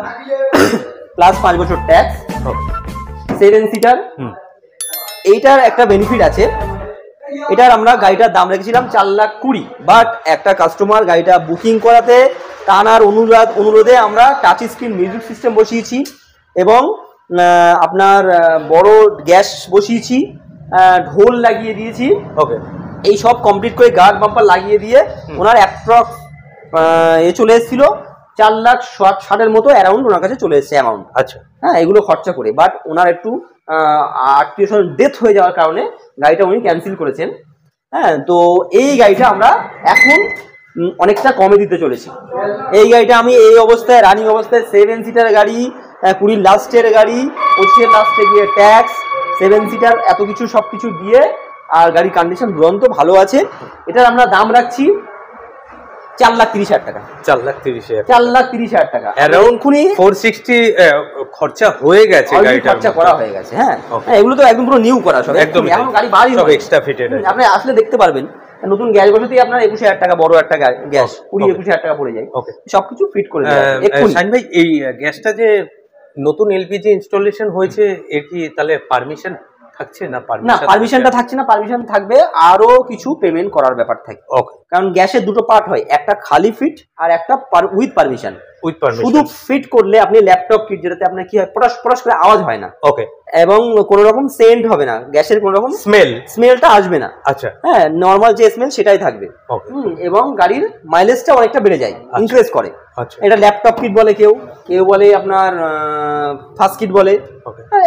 প্লাস 5 বছর ট্যাক্স, 7 সিটার। এইটার একটা বেনিফিট আছে, এটার আমরা গাড়িটার দাম রেখেছিলাম 4,20,000, বাট একটা কাস্টমার গাড়িটা বুকিং করাতে টানার অনুরোধে আমরা টাচ স্ক্রিন মিউজিক সিস্টেম বসিয়েছি এবং আপনার বড় গ্যাস বসিয়েছি, ঢোল লাগিয়ে দিয়েছি। ওকে, এই সব কমপ্লিট করে গার্ড বাম্পার লাগিয়ে দিয়ে ওনার অ্যাপ্রক্স চলে এসেছিল 4,60,000 মতো অ্যারাউন্ড ওনার কাছে চলে এসেছে অ্যামাউন্ট। আচ্ছা, হ্যাঁ, এগুলো খরচা করে। বাট ওনার একটু আত্মীয় স্বজন ডেথ হয়ে যাওয়ার কারণে গাড়িটা উনি ক্যান্সেল করেছেন। হ্যাঁ, তো এই গাড়িটা আমরা এখন অনেকটা কমে দিতে চলেছি। এই গাড়িটা আমি এই অবস্থায়, রানিং অবস্থায়, 7 সিটার গাড়ি, 20 লাস্টের গাড়ি, 25 লাস্টে গিয়ে ট্যাক্স, 7 সিটার, এত কিছু সব কিছু দিয়ে, আর গাড়ির কন্ডিশন দুরন্ত ভালো আছে। এটার আমরা দাম রাখছি 4,30,000 টাকা। 4,30,000 টাকা অ্যারাউন্ড 460 খরচা হয়ে গেছে, গাড়িটা খরচা করা হয়ে গেছে। হ্যাঁ, এগুলো তো একদম পুরো নিউ করা সব, একদম এখন গাড়ি বাড়ি সব এক্সট্রা ফিটেড। আপনি আসলে দেখতে পারবেন, নতুন গ্যাস বসাতেই আপনার 21,000 টাকা, বড় একটা গ্যাস 20-21,000 টাকা পড়ে যায়। সবকিছু ফিট করে দেয়। শাহিন ভাই, এই গ্যাসটা যে নতুন এলপিজি ইনস্টলেশন হয়েছে, এর কি তাহলে পারমিশন থাকছে? না, পারমিশনটা থাকছে না, পারমিশন থাকবে, আরো কিছু পেমেন্ট করার ব্যাপার থাকে। কারণ গ্যাসের দুটো পার্ট হয়, একটা খালি ফিট আর একটা উইথ পারমিশন। শুধু ফিট করলে আপনি ল্যাপটপ কিট, যেটাতে আপনার কি হয়, পটাশ করে আওয়াজ হয় না। ওকে, এবং কোনো রকম সেন্ট হবে না, গ্যাসের কোনো রকম স্মেলটা আসবে না। আচ্ছা, হ্যাঁ, নর্মাল যে স্মেল সেটাই থাকবে। এবং গাড়ির মাইলেজটা অনেকটা বেড়ে যায়, ইনক্রিজ করে। এটা ল্যাপটপ কিট বলে, কেউ বলে আপনার ফার্স্ট কিট বলে,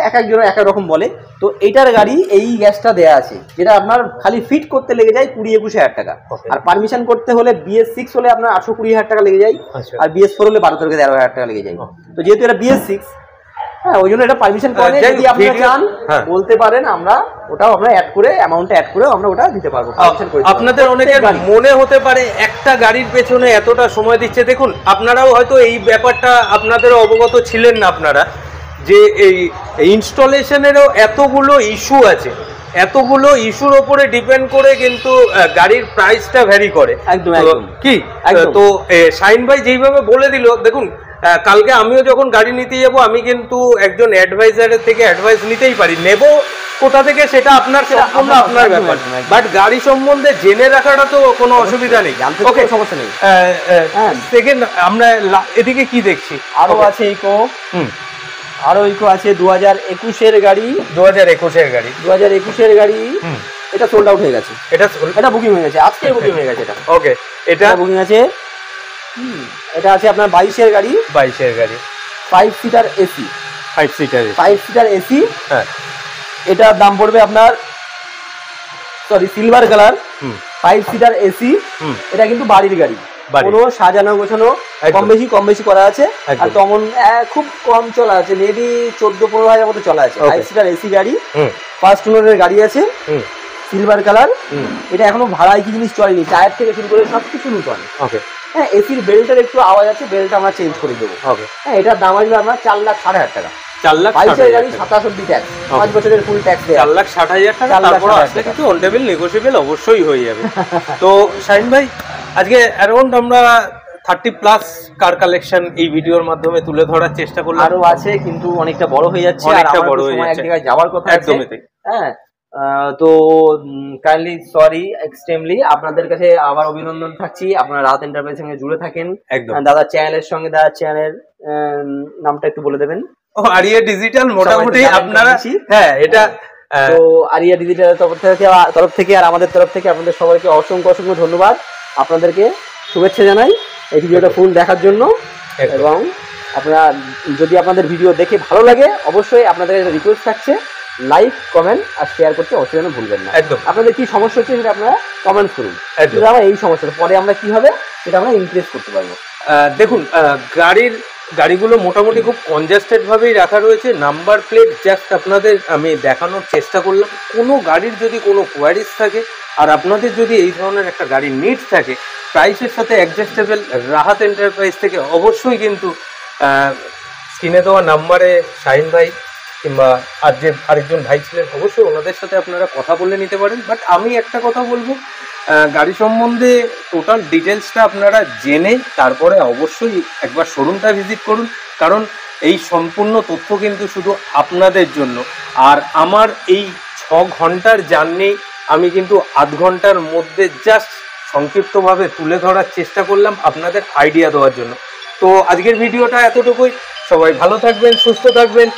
এক একজন এক এক রকম বলে। তো এইটার গাড়ি এই গ্যাসটা দেয়া আছে, যেটা আপনার খালি ফিট করতে লেগে যায় 20-21,000 টাকা, আর পারমিশন করতে হলে BS6 হলে আপনার 820,000 টাকা লেগে যায়, আর BS4 হলে 12-13,000 টাকা লেগে যায়। তো যেহেতু এটা BS6, হ্যাঁ, ওই জন্য এটা পারমিশন করে, যদি আপনারা চান বলতে পারেন, আমরা ওটাও আমরা অ্যাড করে, অ্যামাউন্টটা অ্যাড করে আমরা ওটা দিতে পারবো। আপনাদের অনেকের মনে হতে পারে একটা গাড়ির পেছনে এতটা সময় দিচ্ছে। দেখুন, আপনারাও হয়তো এই ব্যাপারটা আপনাদেরও অবগত ছিলেন না আপনারা, যে এই ইনস্টলেশনেরও এতগুলো ইস্যু আছে, এতগুলো ইস্যুর ওপরে ডিপেন্ড করে কিন্তু গাড়ির প্রাইসটা ভ্যারি করে। একদম কি তো শাহিন ভাই যেইভাবে বলে দিল, দেখুন কালকে আমিও যখন গাড়ি নিতে যাব, আমি কিন্তু একজন অ্যাডভাইজারের থেকে অ্যাডভাইস নিতেই পারি, নেব কোথা থেকে সেটা আপনার সম্পূর্ণ আপনার ব্যাপার, বাট গাড়ি সম্বন্ধে জেনে রাখাটা তো কোনো অসুবিধা নেই। ওকে, সমস্যা নেই। সেকেন্ড, আমরা এদিকে কি দেখছি, আরো আছে ইকো, আরো ইকো আছে 2021-এর গাড়ি, 2021-এর গাড়ি, 2021-এর গাড়ি। এটা সোল্ড আউট হয়ে গেছে, এটা বুকিং হয়ে গেছে, আজকে বুকিং হয়ে গেছে এটা। ওকে, এটা বুকিং আছে। এটা আছে আপনার 22-এর গাড়ি, 5 সিটার এসি, 5 সিটার এসি। হ্যাঁ, এটার দাম পড়বে আপনার, sorry, silver colour, 5 seater AC. এটা কিন্তু বাড়ির গাড়ি, কোনো সাজানো গোছানো কম বেশি করা আছে, আর তেমন খুব কম চলা আছে, মেবি 14-15 হাজার মতো চলা আছে। 5 সিটার এসি গাড়ি, ফার্স্ট ওনারের গাড়ি আছে, সিলভার কালার। এটা এখনো ভাড়ায় কি জিনিস চলেনি, টায়ার থেকে শুরু করে সবকিছু নতুন। হ্যাঁ, এসির বেল্টের একটু আওয়াজ আছে, বেল্ট আমরা চেঞ্জ করে দেবো। হ্যাঁ, এটার দাম আসবে আপনার 4,60,000 টাকা। 4,60,000 গাড়ি, 27 ট্যাক্স, 5 বছরের ফুল ট্যাক্স, 4,60,000 টাকা। তারপর আসলে কিছু অন টেবিল নেগোশিয়েবল অবশ্যই হয়ে যাবে। তো শাহিন ভাই, আজকে অ্যারাউন্ড আমরা 30+ কার কালেকশন এই ভিডিওর মাধ্যমে তুলে ধরার চেষ্টা করলাম। আরো আছে, কিন্তু অনেকটা বড় হয়ে যাচ্ছে, অনেকটা বড় হয়ে যাচ্ছে, এক জায়গায় যাওয়ার কথা। একদমই তাই। হ্যাঁ, তো কাইন্ডলি সরি এক্সট্রিমলি, আপনাদের কাছে আবার অভিনন্দন থাকছি, আপনারা রাত এন্টারপ্রাইজের সঙ্গে জুড়ে থাকেন। দাদা চ্যানেলের সঙ্গে, দাদা চ্যানেলের নামটা একটু বলে দেবেন। আরিয়া ডিজিটাল, মোটামুটি আপনারা, হ্যাঁ, এটা তো আরিয়া ডিজিটালের তরফ থেকে আর আমাদের তরফ থেকে আপনাদের সবাইকে অসংখ্য ধন্যবাদ। আপনাদেরকে শুভেচ্ছা জানাই এই ভিডিওটা ফুল দেখার জন্য। এবং আপনারা যদি আপনাদের ভিডিও দেখে ভালো লাগে, অবশ্যই আপনাদের রিকোয়েস্ট থাকছে লাইক, কমেন্ট আর শেয়ার করতে অবশ্যই ভুলবেন না। একদম। আপনাদের কি সমস্যা হচ্ছে সেটা আপনারা কমেন্ট করুন, আমার এই সমস্যা, পরে আমরা কি হবে সেটা আমরা ইমপ্রেস করতে পারবো। দেখুন, গাড়িগুলো মোটামুটি খুব কনজাস্টেড ভাবেই রাখা রয়েছে। নাম্বার প্লেট জাস্ট আপনাদের আমি দেখানোর চেষ্টা করলাম। কোনো গাড়ির যদি কোনো কোয়ারিজ থাকে আর আপনাদের যদি এই ধরনের একটা গাড়ির নিডস থাকে, প্রাইসের সাথে অ্যাডজাস্টেবল রাহাত এন্টারপ্রাইজ থেকে অবশ্যই কিন্তু স্ক্রিনে দেওয়া নাম্বারে শাহিন ভাই কিংবা আর যে আরেকজন ভাই ছিলেন, অবশ্যই ওনাদের সাথে আপনারা কথা বলে নিতে পারেন। বাট আমি একটা কথা বলবো, গাড়ি সম্বন্ধে টোটাল ডিটেলসটা আপনারা জেনে তারপরে অবশ্যই একবার শোরুমটা ভিজিট করুন, কারণ এই সম্পূর্ণ তথ্য কিন্তু শুধু আপনাদের জন্য। আর আমার এই 6 ঘন্টার জার্নি আমি কিন্তু আধ ঘন্টার মধ্যে জাস্ট সংক্ষিপ্তভাবে তুলে ধরার চেষ্টা করলাম আপনাদের আইডিয়া দেওয়ার জন্য। তো আজকের ভিডিওটা এতটুকুই। সবাই ভালো থাকবেন, সুস্থ থাকবেন।